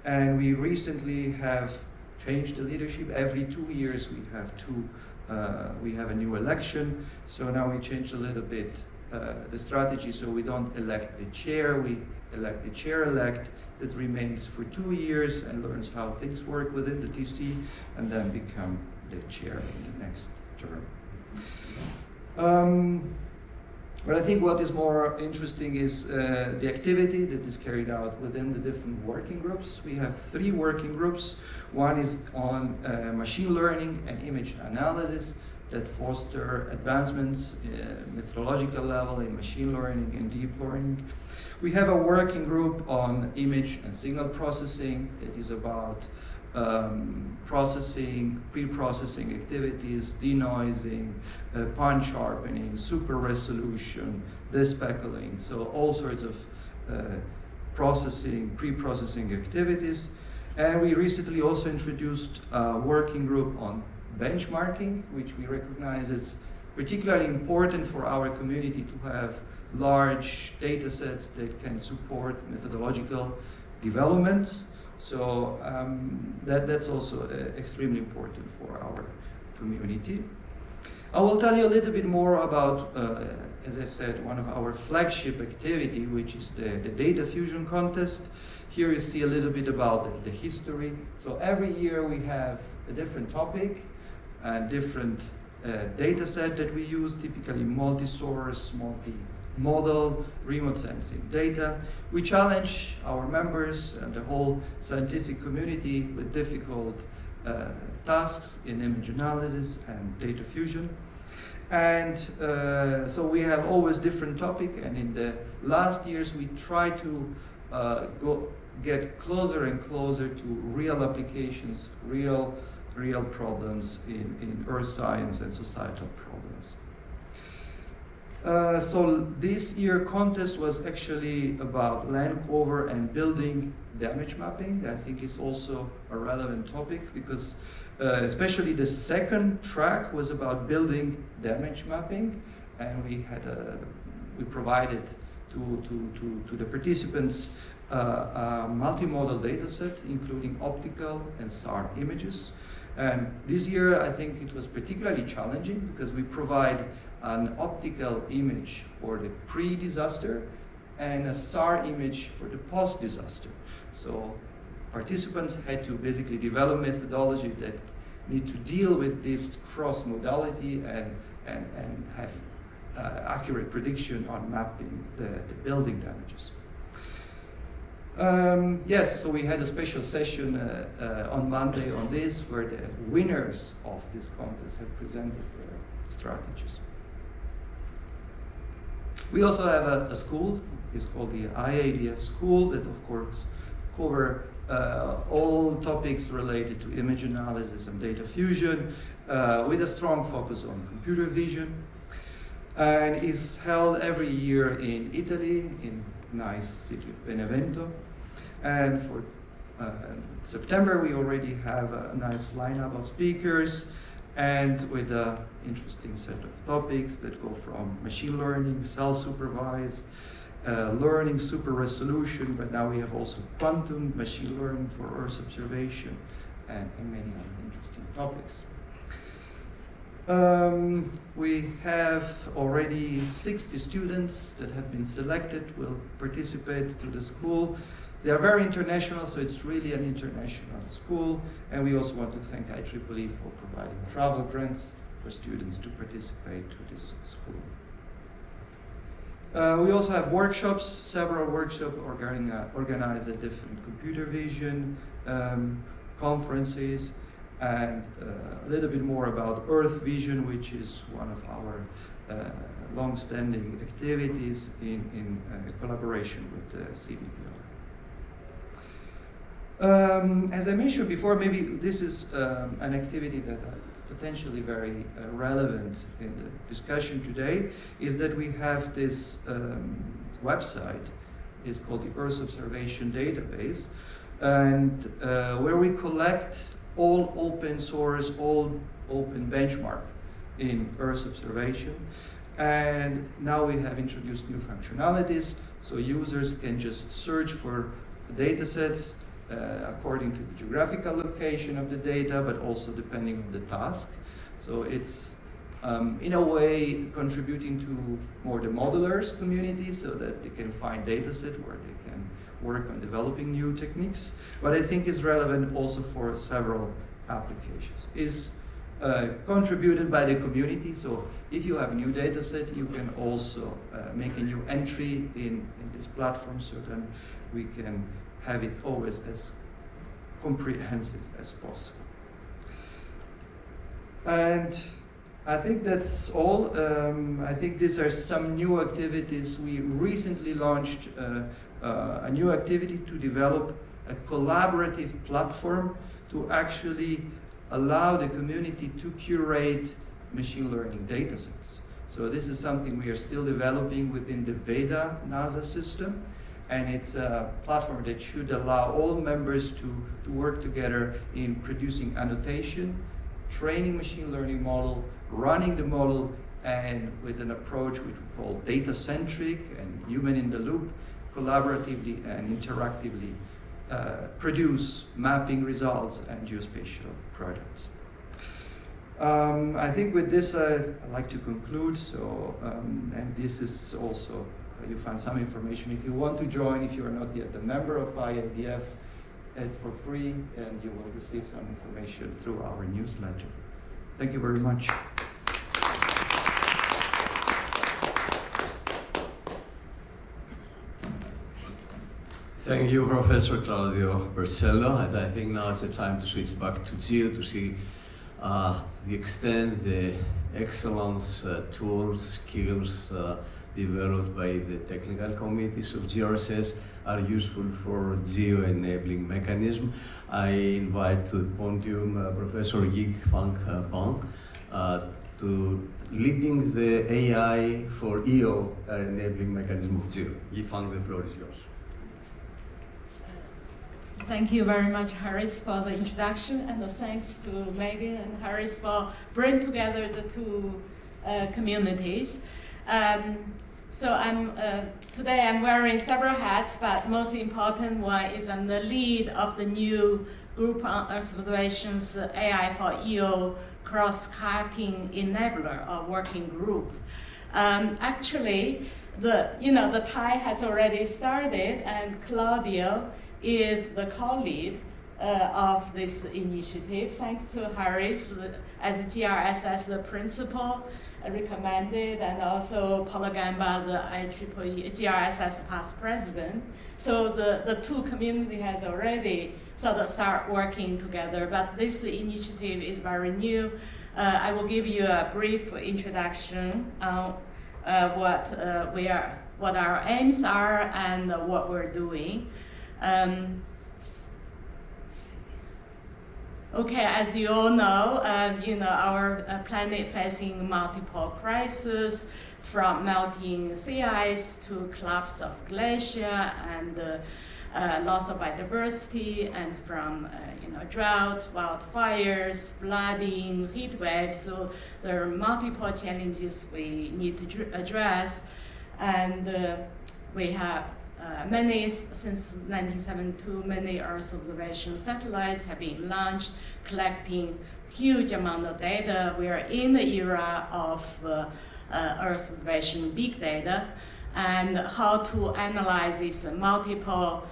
And we recently have changed the leadership. Every 2 years we have a new election. So now we changed a little bit the strategy, so we don't elect the chair, we elect the chair-elect that remains for 2 years and learns how things work within the TC, and then become the chair in the next term. But I think what is more interesting is the activity that is carried out within the different working groups. We have 3 working groups. One is on machine learning and image analysis that foster advancements methodological level in machine learning and deep learning. We have a working group on image and signal processing that is about processing, pre-processing activities, denoising, punch sharpening, super resolution, despeckling, so all sorts of processing, pre-processing activities. And we recently also introduced a working group on benchmarking, which we recognize as particularly important for our community to have large data sets that can support methodological developments. So that's also extremely important for our community. I will tell you a little bit more about, as I said, one of our flagship activity, which is the data fusion contest. Here you see a little bit about the history. So every year we have a different topic, a different data set that we use, typically multi-source, multi-model, remote sensing data. We challenge our members and the whole scientific community with difficult tasks in image analysis and data fusion. And so we have always different topic, and in the last years we try to get closer and closer to real applications, real problems in earth science and societal problems. So this year contest was actually about land cover and building damage mapping. I think it's also a relevant topic because especially the second track was about building damage mapping, and we provided to the participants a multimodal data set including optical and SAR images. And this year I think it was particularly challenging because we provide an optical image for the pre-disaster and a SAR image for the post-disaster. So participants had to basically develop methodology that need to deal with this cross-modality and have accurate prediction on mapping the building damages. Yes, so we had a special session on Monday on this, where the winners of this contest have presented their strategies. We also have a school. It's called the IADF school that, of course, cover all topics related to image analysis and data fusion with a strong focus on computer vision, and is held every year in Italy, in nice city of Benevento. And for September we already have a nice lineup of speakers, and with an interesting set of topics that go from machine learning, self-supervised, learning, super resolution, but now we have also quantum machine learning for Earth observation, and many other interesting topics. We have already 60 students that have been selected, will participate to the school. They are very international, so it's really an international school, and we also want to thank IEEE for providing travel grants for students to participate to this school. We also have workshops, several workshops organized at different computer vision conferences, and a little bit more about Earth vision, which is one of our long-standing activities in collaboration with the CVPR. As I mentioned before, maybe this is an activity that is potentially very relevant in the discussion today, is that we have this website. It's called the Earth Observation Database, and where we collect all open source, all open benchmark in Earth observation. And now we have introduced new functionalities, so users can just search for data sets according to the geographical location of the data, but also depending on the task. So it's in a way contributing to more the modelers community, so that they can find data set where they can work on developing new techniques. But I think it's relevant also for several applications. It's contributed by the community, so if you have a new data set, you can also make a new entry in this platform, so then we can have it always as comprehensive as possible. And I think that's all. I think these are some new activities. We recently launched a new activity to develop a collaborative platform to actually allow the community to curate machine learning datasets. So this is something we are still developing within the VEDA NASA system, and it's a platform that should allow all members to work together in producing annotation, training machine learning model, running the model, and with an approach which we call data-centric and human-in-the-loop, collaboratively and interactively produce mapping results and geospatial products. I think with this I'd like to conclude. So, and this is also, you find some information if you want to join, if you are not yet a member of IADF, it's for free and you will receive some information through our newsletter. Thank you very much. Thank you, Professor Claudio Bercello. And I think now it's the time to switch back to GEO to see to the extent the excellence, tools, skills developed by the technical committees of GRSS are useful for GEO enabling mechanism. I invite to the podium Professor Yig Fang Bang to leading the AI for EO enabling mechanism of GEO. Yig Fang, the floor is yours. Thank you very much, Harris, for the introduction, and thanks to Megan and Harris for bringing together the two communities. Today I'm wearing several hats, but most important one is I'm the lead of the new group on Earth observations AI for EO cross-cutting enabler or working group. Actually, the tie has already started, and Claudio is the co-lead of this initiative. Thanks to Harris as GRSS principal recommended, and also Paula Gamba, the IEEE GRSS past president. So the two community has already sort of start working together, but this initiative is very new. I will give you a brief introduction on what our aims are and what we're doing. Okay, as you all know, our planet facing multiple crises, from melting sea ice to collapse of glacier and loss of biodiversity, and from drought, wildfires, flooding, heat waves. So there are multiple challenges we need to address, and we have since 1972, many Earth observation satellites have been launched, collecting huge amount of data. We are in the era of Earth observation big data, and how to analyze this multimodal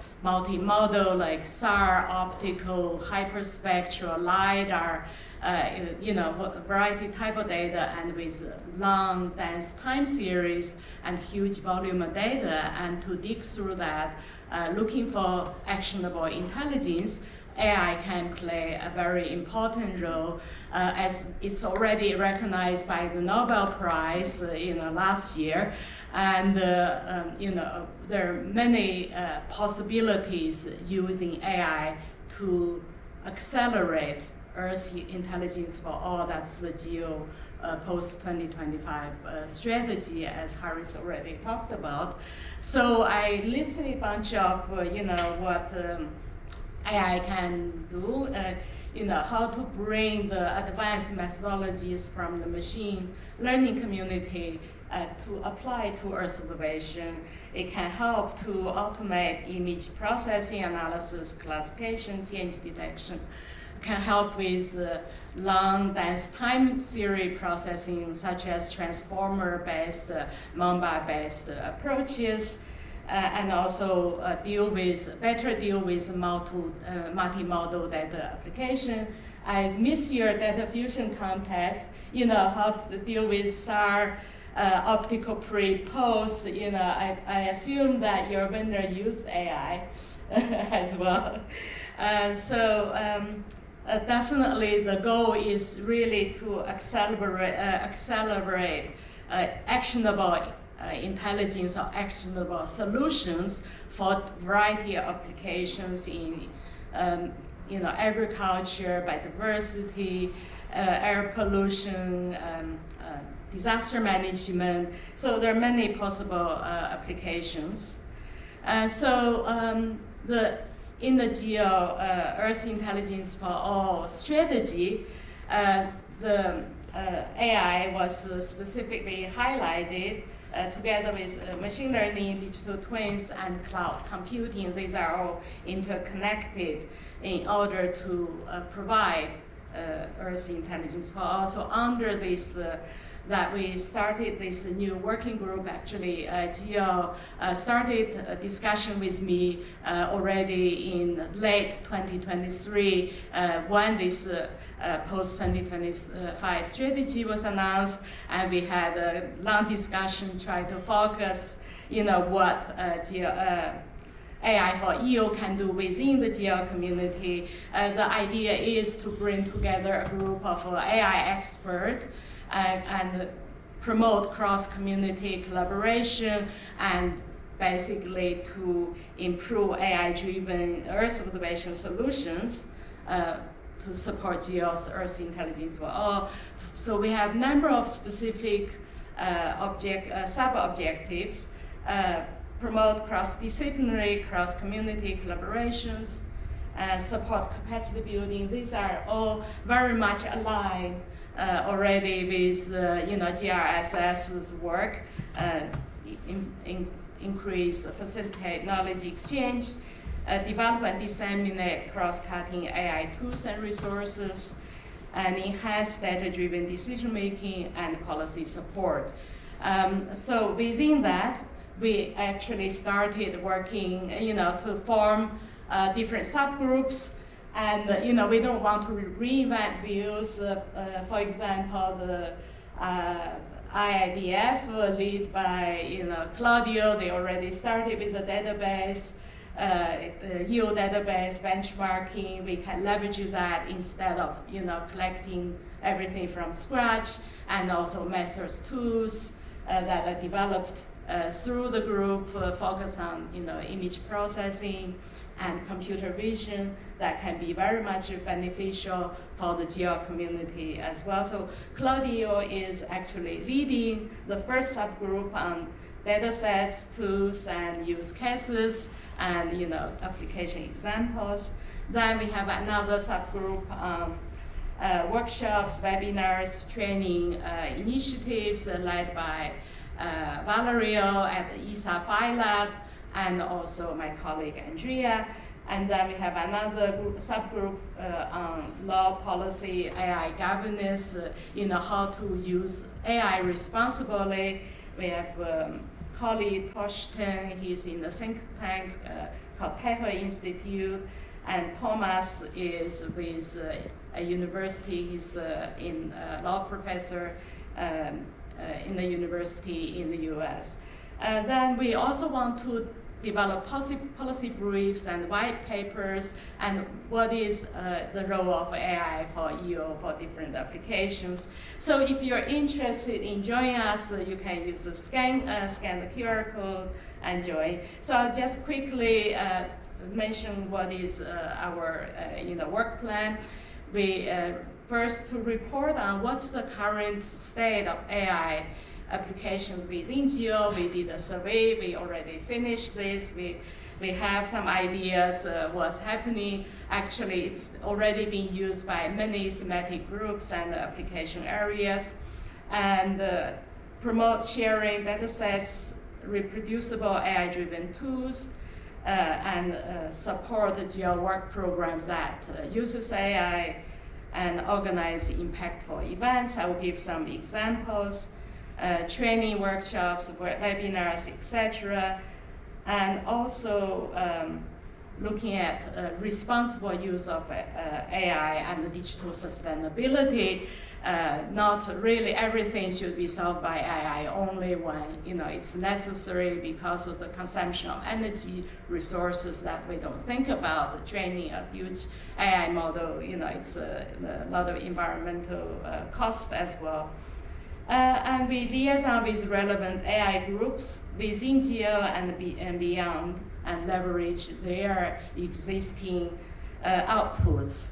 like SAR, optical, hyperspectral, LiDAR, variety type of data, and with long, dense time series and huge volume of data, and to dig through that, looking for actionable intelligence, AI can play a very important role, as it's already recognized by the Nobel Prize, last year, and there are many possibilities using AI to accelerate Earth intelligence for all. That's the GEO post-2025 strategy, as Harris already talked about. So I listed a bunch of what AI can do, how to bring the advanced methodologies from the machine learning community to apply to Earth observation. It can help to automate image processing, analysis, classification, change detection. Can help with long, dense time series processing, such as transformer-based, Mumbai-based approaches, and also better deal with multimodal data application. I miss your data fusion contest, how to deal with SAR, optical pre-post. I assume that your vendor used AI as well. Definitely the goal is really to accelerate actionable intelligence or actionable solutions for a variety of applications in agriculture, biodiversity, air pollution, disaster management. So there are many possible applications. In the GEO Earth Intelligence for All strategy, the AI was specifically highlighted together with machine learning, digital twins, and cloud computing. These are all interconnected in order to provide Earth Intelligence for All. So under this, that we started this new working group. Actually, GEO started a discussion with me already in late 2023 when this post-2025 strategy was announced, and we had a long discussion trying to focus, what AI for EO can do within the GEO community. The idea is to bring together a group of AI experts and promote cross-community collaboration and basically to improve AI-driven Earth observation solutions to support GEO's Earth Intelligence for All. So we have a number of specific sub-objectives, promote cross-disciplinary, cross-community collaborations, support capacity building. These are all very much aligned already with GRSS's work, facilitate knowledge exchange, develop and disseminate cross-cutting AI tools and resources, and enhance data-driven decision-making and policy support. So within that, we actually started working, to form different subgroups. And we don't want to reinvent views. For example, the IIDF, led by Claudio, they already started with a database, the EO database benchmarking. We can leverage that instead of collecting everything from scratch, and also methods, tools that are developed through the group, focus on image processing and computer vision that can be very much beneficial for the GEO community as well. So Claudio is actually leading the first subgroup on data sets, tools, and use cases, and application examples. Then we have another subgroup on workshops, webinars, training initiatives led by Valerio at the ESA PhyLab, and also my colleague Andrea. And then we have another subgroup on law, policy, AI governance, how to use AI responsibly. We have colleague Torsten, he's in the think tank called Pepper Institute, and Thomas is with a university, he's in law professor in the university in the US. Then we also want to develop policy briefs and white papers, and what is the role of AI for EO for different applications. So if you're interested in joining us, you can use the scan the QR code and join. So I'll just quickly mention what is our work plan. We first to report on what's the current state of AI applications within GEO. We did a survey, we already finished this. We have some ideas what's happening. Actually, it's already being used by many thematic groups and application areas. And promote sharing data sets, reproducible AI-driven tools, and support the GEO Work Programs that uses AI and organize impactful events. I will give some examples. Training workshops, webinars, etc. And also looking at responsible use of AI and digital sustainability. Not really everything should be solved by AI only when it's necessary because of the consumption of energy resources that we don't think about. The training of huge AI model, it's a lot of environmental cost as well. And we liaison with relevant AI groups within GEO and beyond, and leverage their existing outputs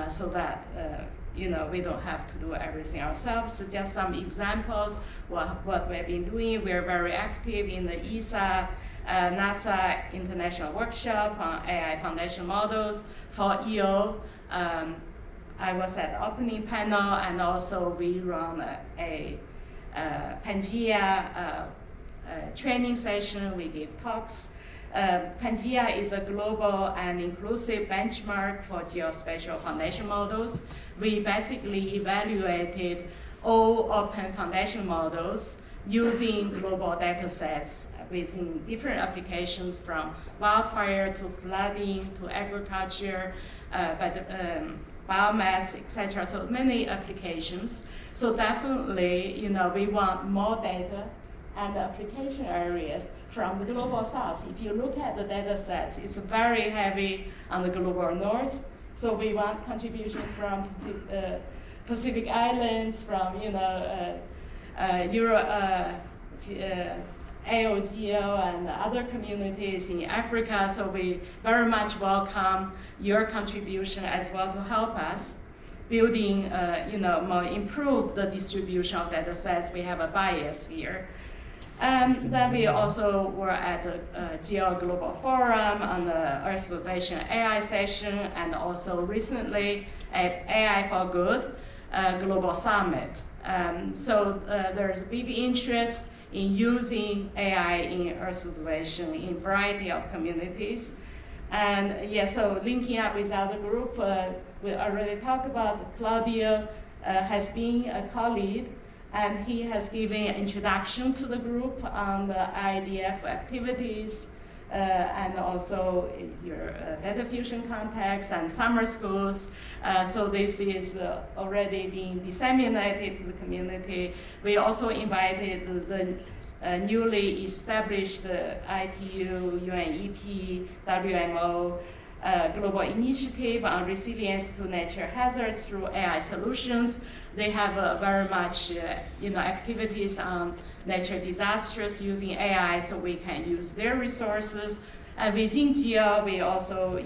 so that we don't have to do everything ourselves. So just some examples what we've been doing. We're very active in the ESA, NASA International Workshop on AI Foundation Models for EO. I was at the opening panel, and also we run a Pangea training session. We give talks. Pangea is a global and inclusive benchmark for geospatial foundation models. We basically evaluated all open foundation models using global data sets within different applications, from wildfire to flooding to agriculture, biomass, etc. So many applications. So definitely, we want more data and application areas from the global south. If you look at the data sets, it's very heavy on the global north. So we want contribution from Pacific Islands, from AOGO and other communities in Africa. So we very much welcome your contribution as well to help us building, more improve the distribution of data sets. We have a bias here. Then we also were at the GEO Global Forum on the Earth Observation AI session, and also recently at AI for Good Global Summit. So there's big interest in using AI in Earth observation in a variety of communities. And so linking up with other group, we already talked about Claudio has been a co-lead, and he has given an introduction to the group on the IDF activities, and also your data fusion context and summer schools. So this is already being disseminated to the community. We also invited the newly established ITU, UNEP, WMO Global Initiative on Resilience to Nature Hazards through AI Solutions. They have very much activities on nature disasters using AI, so we can use their resources. And within GEO, we also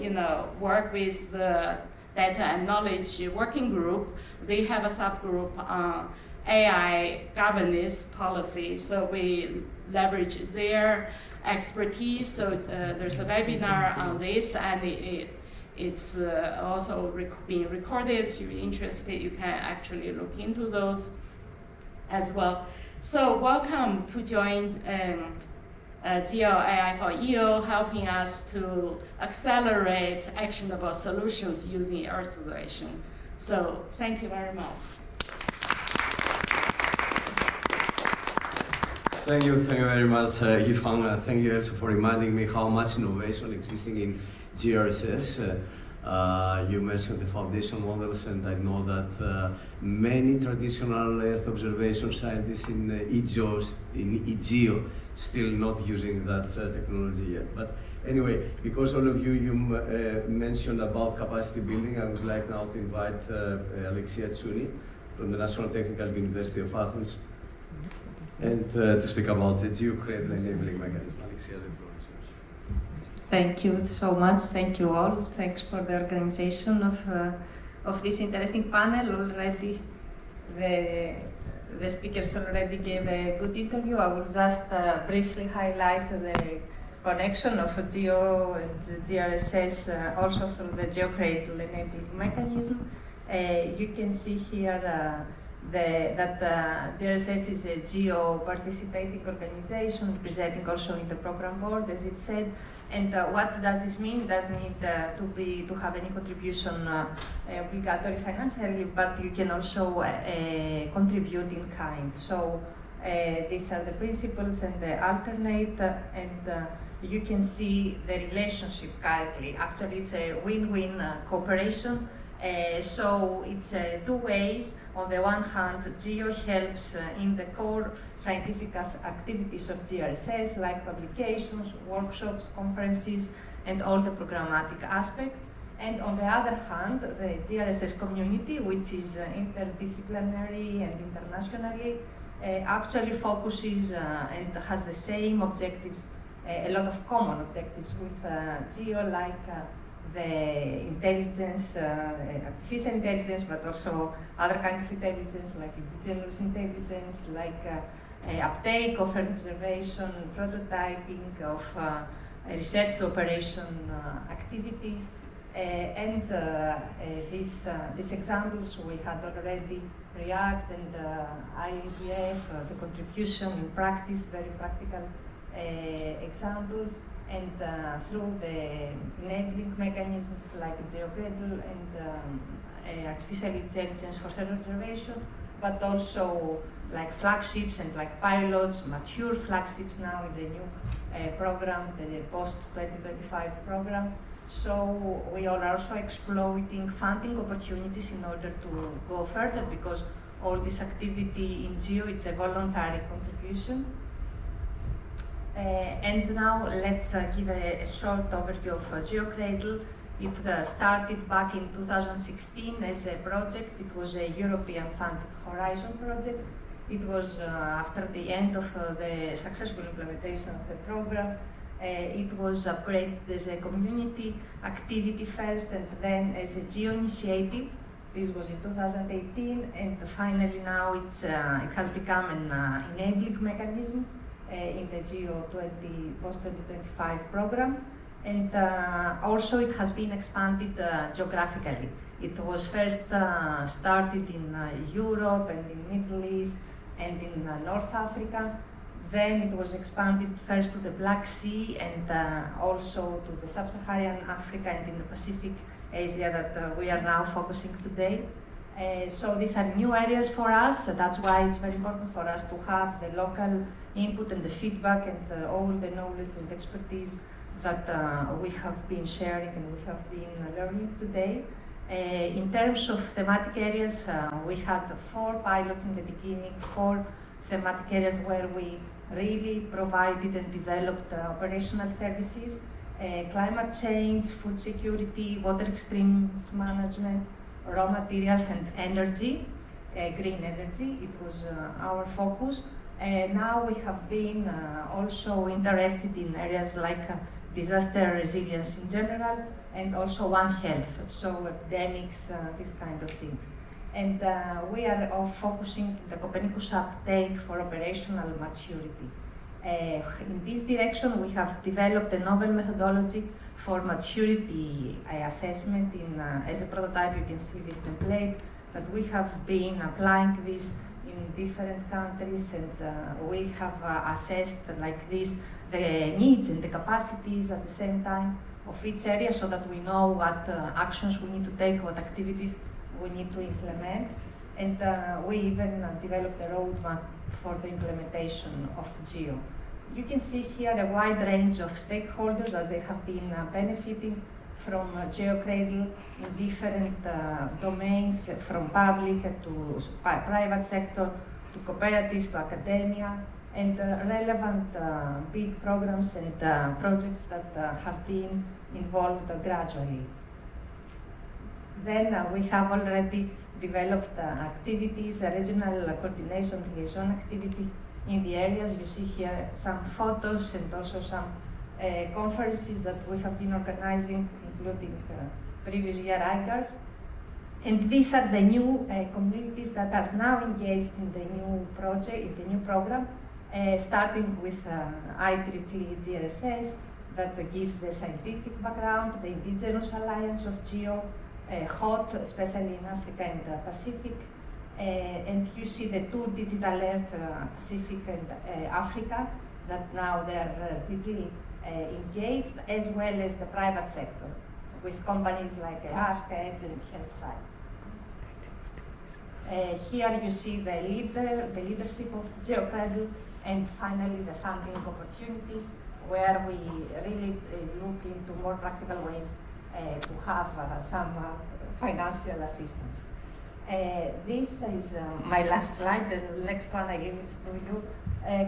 work with the Data and Knowledge Working Group. They have a subgroup on AI governance policy, so we leverage their expertise. So there's a webinar on this, and it's also being recorded. If you're interested, you can actually look into those as well. So welcome to join GEO AI for EO, helping us to accelerate actionable solutions using Earth observation. So thank you very much. Thank you very much, Yifan. Thank you also for reminding me how much innovation existing in GRSS. You mentioned the foundation models, and I know that many traditional Earth observation scientists in IGEO still not using that technology yet. But anyway, because all of you mentioned about capacity building, I would like now to invite Alexia Tsouni from the National Technical University of Athens, and to speak about the GEO-Cradle enabling mechanism. Alexia, the floor is yours. Thank you so much. Thank you all. Thanks for the organization of this interesting panel. Already, the speakers already gave a good interview. I will just briefly highlight the connection of GEO and GRSS also through the GEO-Cradle enabling mechanism. You can see here that GRSS is a GEO participating organization, presenting also in the program board, as it said. And what does this mean? It doesn't need to have any contribution obligatory financially, but you can also contribute in kind. So these are the principles and the alternate, and you can see the relationship currently. Actually, it's a win-win cooperation. So it's two ways. On the one hand, GEO helps in the core scientific activities of GRSS, like publications, workshops, conferences, and all the programmatic aspects. And on the other hand, the GRSS community, which is interdisciplinary and internationally actually focuses and has the same objectives, a lot of common objectives with GEO, like the intelligence, artificial intelligence, but also other kinds of intelligence, like indigenous intelligence, like uptake of Earth observation, prototyping of research to operation activities, and these examples we had already, REACT and IADF, the contribution in practice, very practical examples, and through the enabling mechanisms like GeoCradle and artificial intelligence for Earth observation, but also like flagships and like pilots, mature flagships now in the new program, the post-2025 program. So we are also exploiting funding opportunities in order to go further, because all this activity in GEO, it's a voluntary contribution. And now let's give a short overview of GeoCradle. It started back in 2016 as a project. It was a European funded Horizon project. It was after the end of the successful implementation of the program. It was upgraded as a community activity first, and then as a GEO initiative. This was in 2018, and finally now it has become an enabling mechanism in the GEO post-2025 program. And also it has been expanded geographically. It was first started in Europe and in Middle East and in North Africa. Then it was expanded first to the Black Sea and also to the Sub-Saharan Africa and in the Pacific Asia that we are now focusing today. So these are new areas for us. That's why it's very important for us to have the local input and the feedback and all the knowledge and expertise that we have been sharing and we have been learning today. In terms of thematic areas, we had 4 pilots in the beginning, 4 thematic areas where we really provided and developed operational services, climate change, food security, water extremes management, raw materials and energy, green energy. It was our focus. Now we have been also interested in areas like disaster resilience in general and also One Health, so epidemics, these kind of things. And we are all focusing the Copernicus uptake for operational maturity. In this direction, we have developed a novel methodology for maturity assessment. As a prototype, you can see this template, that we have been applying this in different countries, and we have assessed like this the needs and the capacities at the same time of each area, so that we know what actions we need to take, what activities we need to implement. And we even developed a roadmap for the implementation of GEO. You can see here a wide range of stakeholders that they have been benefiting from GeoCradle in different domains, from public to private sector, to cooperatives, to academia, and relevant big programs and projects that have been involved gradually. Then we have already developed activities, regional coordination, liaison activities in the areas. You see here some photos and also some conferences that we have been organizing, including previous year IGARSS. And these are the new communities that are now engaged in the new project, in the new program, starting with IEEE GRSS, that gives the scientific background, the Indigenous Alliance of GEO, HOT, especially in Africa and the Pacific. And you see the 2 Digital Earth, Pacific and Africa, that now they're deeply engaged, as well as the private sector, with companies like Ask, Edge, and Health Sites. Here you see the leadership of GeoCradle, and finally the funding opportunities, where we really look into more practical ways to have some financial assistance. This is my last slide. The next one I give it to you,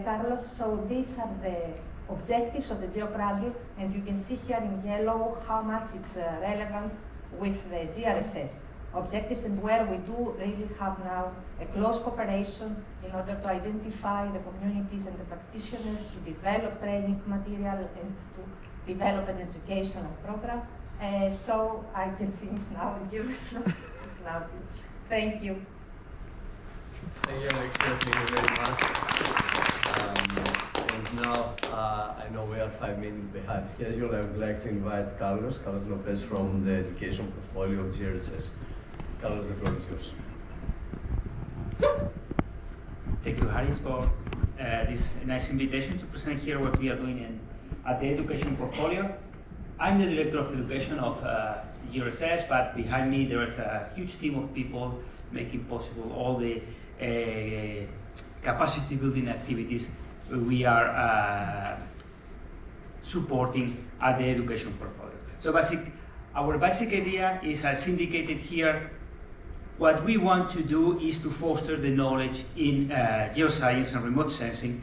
Carlos. So these are the objectives of the GeoCradle, and you can see here in yellow how much it's relevant with the GRSS. objectives, and where we do really have now a close cooperation in order to identify the communities and the practitioners, to develop training material and to develop an educational program. So I can finish now and give it to Claudio. Thank you. Thank you, Alexia. Thank you very much. And now, I know we are 5 minutes behind schedule. I would like to invite Carlos Lopez from the education portfolio of GRSS. Carlos, the floor is yours. Thank you, Harris, for this nice invitation to present here what we are doing at the education portfolio. I'm the director of education of GRSS, but behind me there is a huge team of people making possible all the capacity building activities we are supporting at the education portfolio. So our basic idea is, as indicated here, what we want to do is to foster the knowledge in geoscience and remote sensing,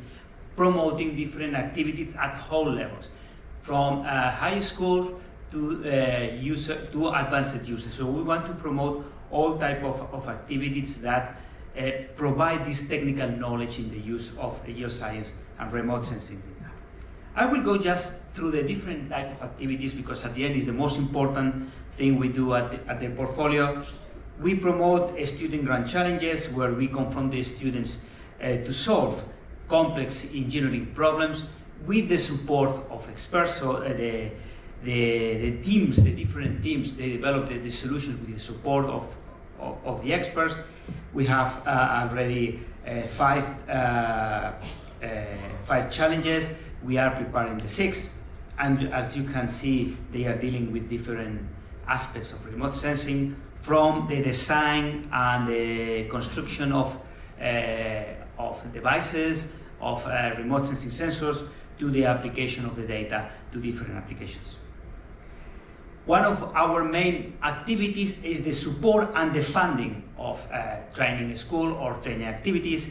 promoting different activities at all levels, from high school to advanced users. So we want to promote all type of activities that provide this technical knowledge in the use of geoscience and remote sensing data. I will go just through the different type of activities because at the end is the most important thing we do at the portfolio. We promote student grant challenges where we confront the students to solve complex engineering problems with the support of experts. So the teams, the different teams, they develop the solutions with the support of the experts. We have already 5 challenges. We are preparing the 6th, and as you can see, they are dealing with different aspects of remote sensing, from the design and the construction of devices, of remote sensing sensors, to the application of the data to different applications. One of our main activities is the support and the funding of training school or training activities.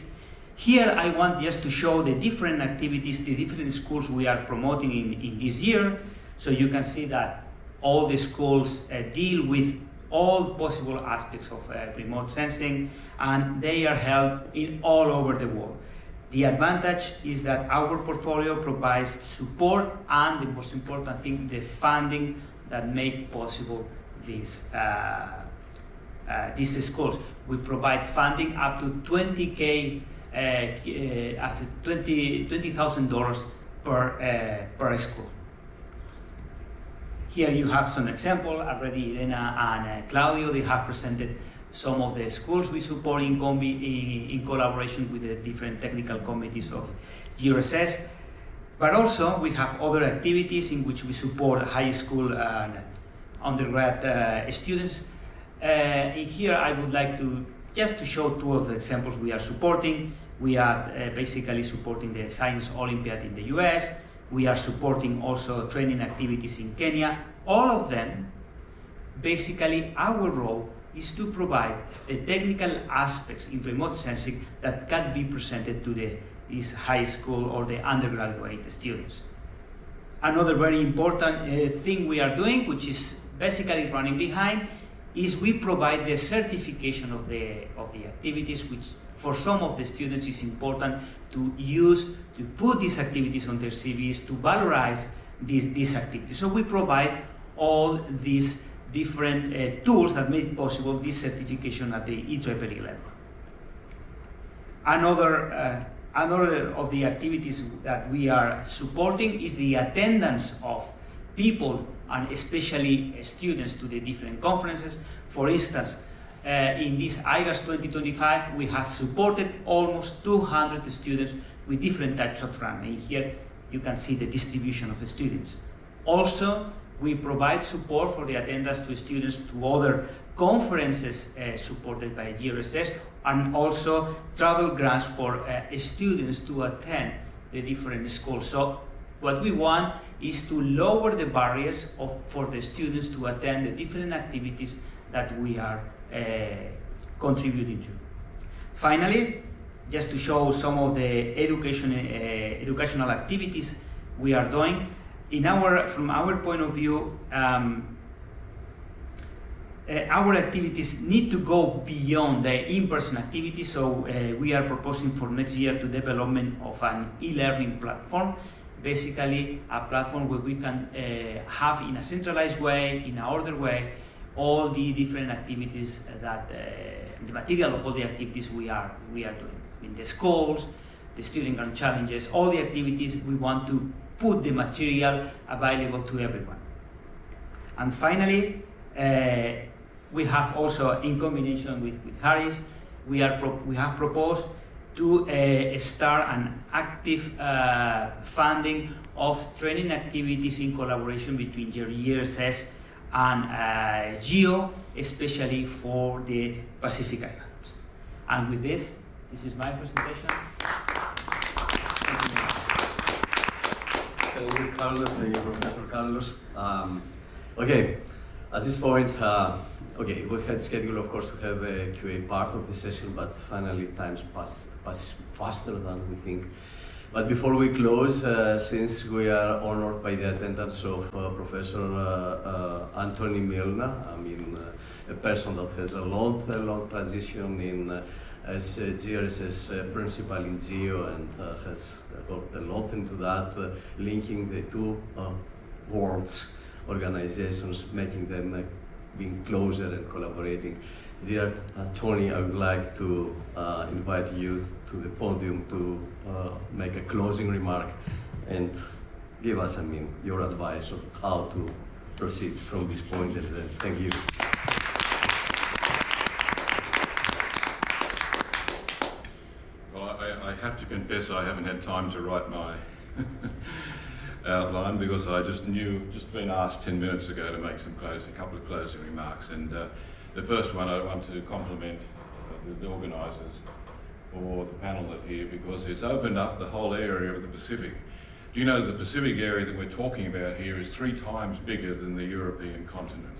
Here I want just to show the different activities, the different schools we are promoting in this year. So you can see that all the schools deal with all possible aspects of remote sensing, and they are held in all over the world. The advantage is that our portfolio provides support and, the most important thing, the funding that make possible these schools. We provide funding up to $20,000 per school. Here you have some example. Already Elena and Claudio, they have presented some of the schools we support in collaboration with the different technical committees of GRSS. But also we have other activities in which we support high school and undergrad students. Here I would like to just show 2 of the examples we are supporting. We are basically supporting the Science Olympiad in the US. We are supporting also training activities in Kenya. All of them, basically our role is to provide the technical aspects in remote sensing that can be presented to these high school or the undergraduate students. Another very important thing we are doing, which is basically running behind, is we provide the certification of the activities, which for some of the students is important to put these activities on their CVs, to valorize these activities. So we provide all these different tools that make possible this certification at the EEE level. Another of the activities that we are supporting is the attendance of people and especially students to the different conferences. For instance, in this IGARSS 2025, we have supported almost 200 students with different types of grants. And here you can see the distribution of the students. Also, we provide support for the attendance to students to other conferences supported by GRSS, and also travel grants for students to attend the different schools. So what we want is to lower the barriers for the students to attend the different activities that we are contributing to. Finally, just to show some of the educational activities we are doing, from our point of view, our activities need to go beyond the in-person activities, so we are proposing for next year to development of an e-learning platform, basically a platform where we can have in a centralized way, in an ordered way, all the different activities that, the material of all the activities we are doing. In the schools, the student and challenges, all the activities, we want to put the material available to everyone. And finally, we have also, in combination with Harris, we have proposed to start an active funding of training activities in collaboration between GRSS and GEO, especially for the Pacific Islands. And with this is my presentation. Thank you, Carlos. Thank you, Professor Carlos. Okay, at this point, okay, we had scheduled, of course, to have a QA part of the session, but finally times pass faster than we think. But before we close, since we are honored by the attendance of Professor Anthony Milner, I mean, a person that has a long transition in as GRSS principal in GEO and has got a lot into that, linking the two worlds, organizations, making them being closer and collaborating. Dear Tony, I would like to invite you to the podium to make a closing remark and give us, I mean, your advice on how to proceed from this point. And thank you. Well, I have to confess I haven't had time to write my outline because I just been asked 10 minutes ago to make a couple of closing remarks. And the first one, I want to compliment the organisers for the panel that's here because it's opened up the whole area of the Pacific. Do you know the Pacific area that we're talking about here is 3 times bigger than the European continent?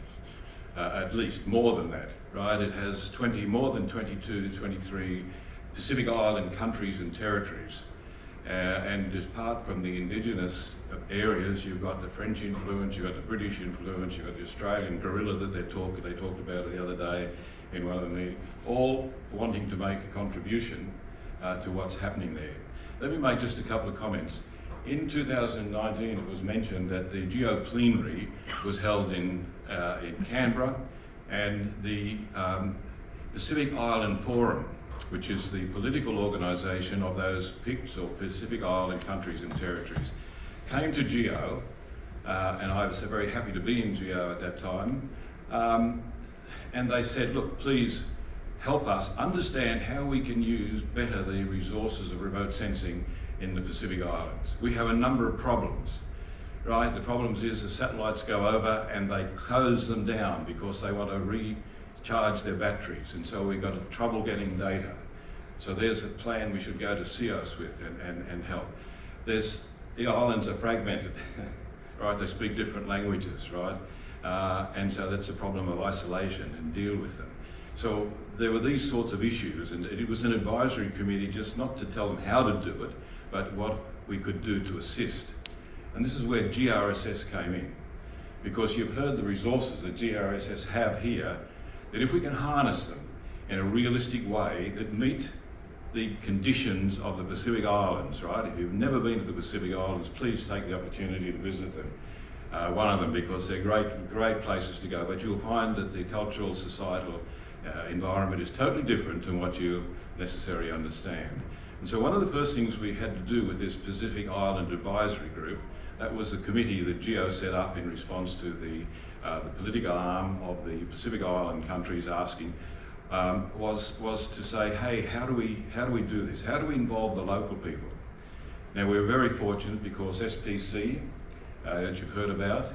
At least, more than that, right? It has more than 22, 23 Pacific Island countries and territories. And apart from the indigenous areas, you've got the French influence, you've got the British influence, you've got the Australian guerrilla that they talked about the other day in one of the meetings, all wanting to make a contribution to what's happening there. Let me make just a couple of comments. In 2019, it was mentioned that the GEO plenary was held in Canberra, and the Pacific Island Forum, which is the political organisation of those PICs or Pacific Island countries and territories, came to GEO, and I was very happy to be in GEO at that time, and they said, look, please help us understand how we can use better the resources of remote sensing in the Pacific Islands. We have a number of problems, right? The problems is the satellites go over and they close them down because they want to recharge their batteries, and so we've got trouble getting data. So there's a plan we should go to CEOS with and help. The islands are fragmented, right? They speak different languages, right? And so that's a problem of isolation and deal with them. So there were these sorts of issues, and it was an advisory committee just not to tell them how to do it, but what we could do to assist. And this is where GRSS came in, because you've heard the resources that GRSS have here, that if we can harness them in a realistic way that meet the conditions of the Pacific Islands, right? If you've never been to the Pacific Islands, please take the opportunity to visit them. One of them, because they're great places to go, but you'll find that the cultural, societal environment is totally different than what you necessarily understand. And so one of the first things we had to do with this Pacific Island Advisory Group, that was the committee that GEO set up in response to the political arm of the Pacific Island countries asking, was to say, hey, how do we do this? How do we involve the local people? Now we're very fortunate because SPC, that you've heard about,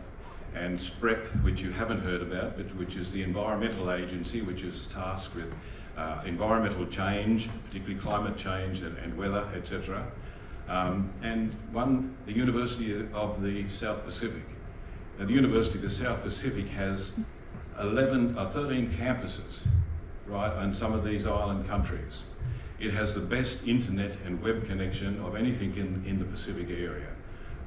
and SPREP, which you haven't heard about, but which is the environmental agency, which is tasked with environmental change, particularly climate change and weather, etc. And the University of the South Pacific. Now the University of the South Pacific has 13 campuses, right, on some of these island countries. It has the best internet and web connection of anything in the Pacific area,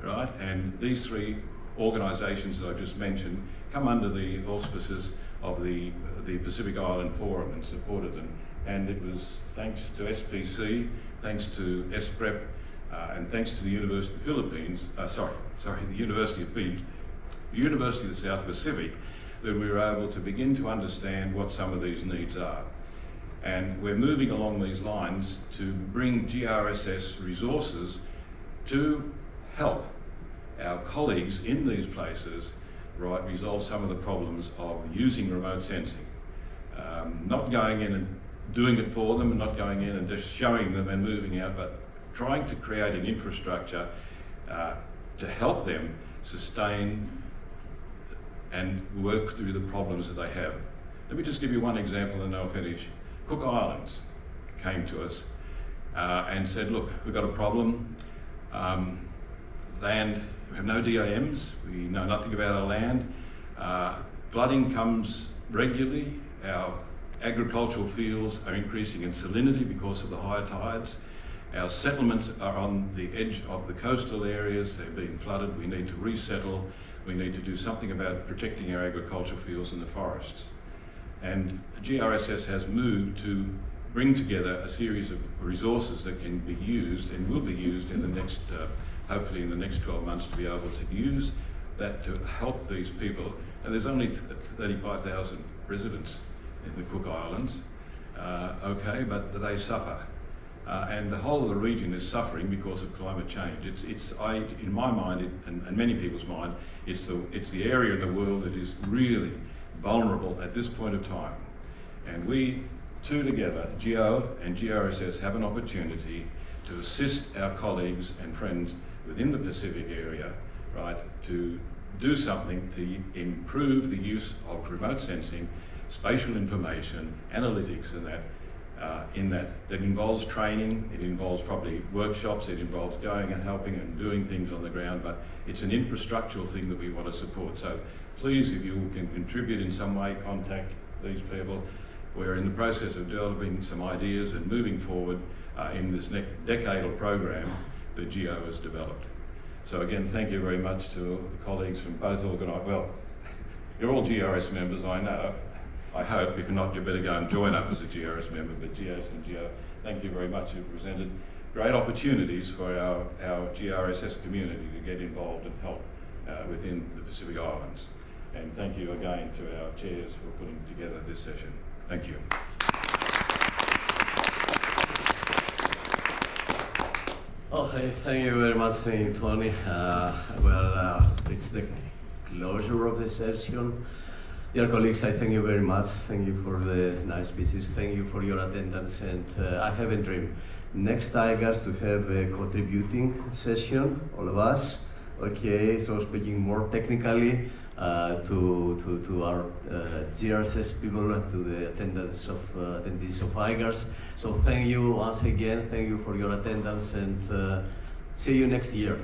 right? And these 3 organisations that I just mentioned come under the auspices of the Pacific Island Forum and supported them. And it was thanks to SPC, thanks to SPREP, and thanks to the University of the Philippines, the University of the South Pacific, that we were able to begin to understand what some of these needs are. And we're moving along these lines to bring GRSS resources to help our colleagues in these places resolve some of the problems of using remote sensing. Not going in and doing it for them, and not going in and just showing them and moving out, but trying to create an infrastructure to help them sustain and work through the problems that they have. Let me just give you one example and then I'll finish. Cook Islands came to us and said, look, we've got a problem. Land, we have no DAMs, we know nothing about our land. Flooding comes regularly. Our agricultural fields are increasing in salinity because of the higher tides. Our settlements are on the edge of the coastal areas. They're being flooded. We need to resettle. We need to do something about protecting our agricultural fields and the forests. And GRSS has moved to bring together a series of resources that can be used and will be used in the next, hopefully in the next 12 months, to be able to use that to help these people. And there's only 35,000 residents in the Cook Islands, okay, but they suffer. And the whole of the region is suffering because of climate change. In my mind, and many people's mind, it's the area in the world that is really vulnerable at this point of time. And we two together, GEO and GRSS, have an opportunity to assist our colleagues and friends within the Pacific area, right, to do something to improve the use of remote sensing, spatial information, analytics, and that involves training, it involves probably workshops, it involves going and helping and doing things on the ground, but it's an infrastructural thing that we want to support. So please, if you can contribute in some way, contact these people. We're in the process of developing some ideas and moving forward in this decadal program that GEO has developed. So again, thank you very much to the colleagues from both organisations. Well, you're all GRS members, I know. I hope. If not, you better go and join up as a GRS member. But GEOs and GEO, thank you very much. You've presented great opportunities for our GRSS community to get involved and help within the Pacific Islands. And thank you again to our chairs for putting together this session. Thank you. Okay, thank you very much, thank you, Tony. It's the closure of the session. Dear colleagues, I thank you very much. Thank you for the nice visits. Thank you for your attendance. And I have a dream. Next IGARSS to have a contributing session, all of us. Okay, so speaking more technically to our GRSS people, to the attendees of IGARSS. So thank you once again. Thank you for your attendance, and see you next year.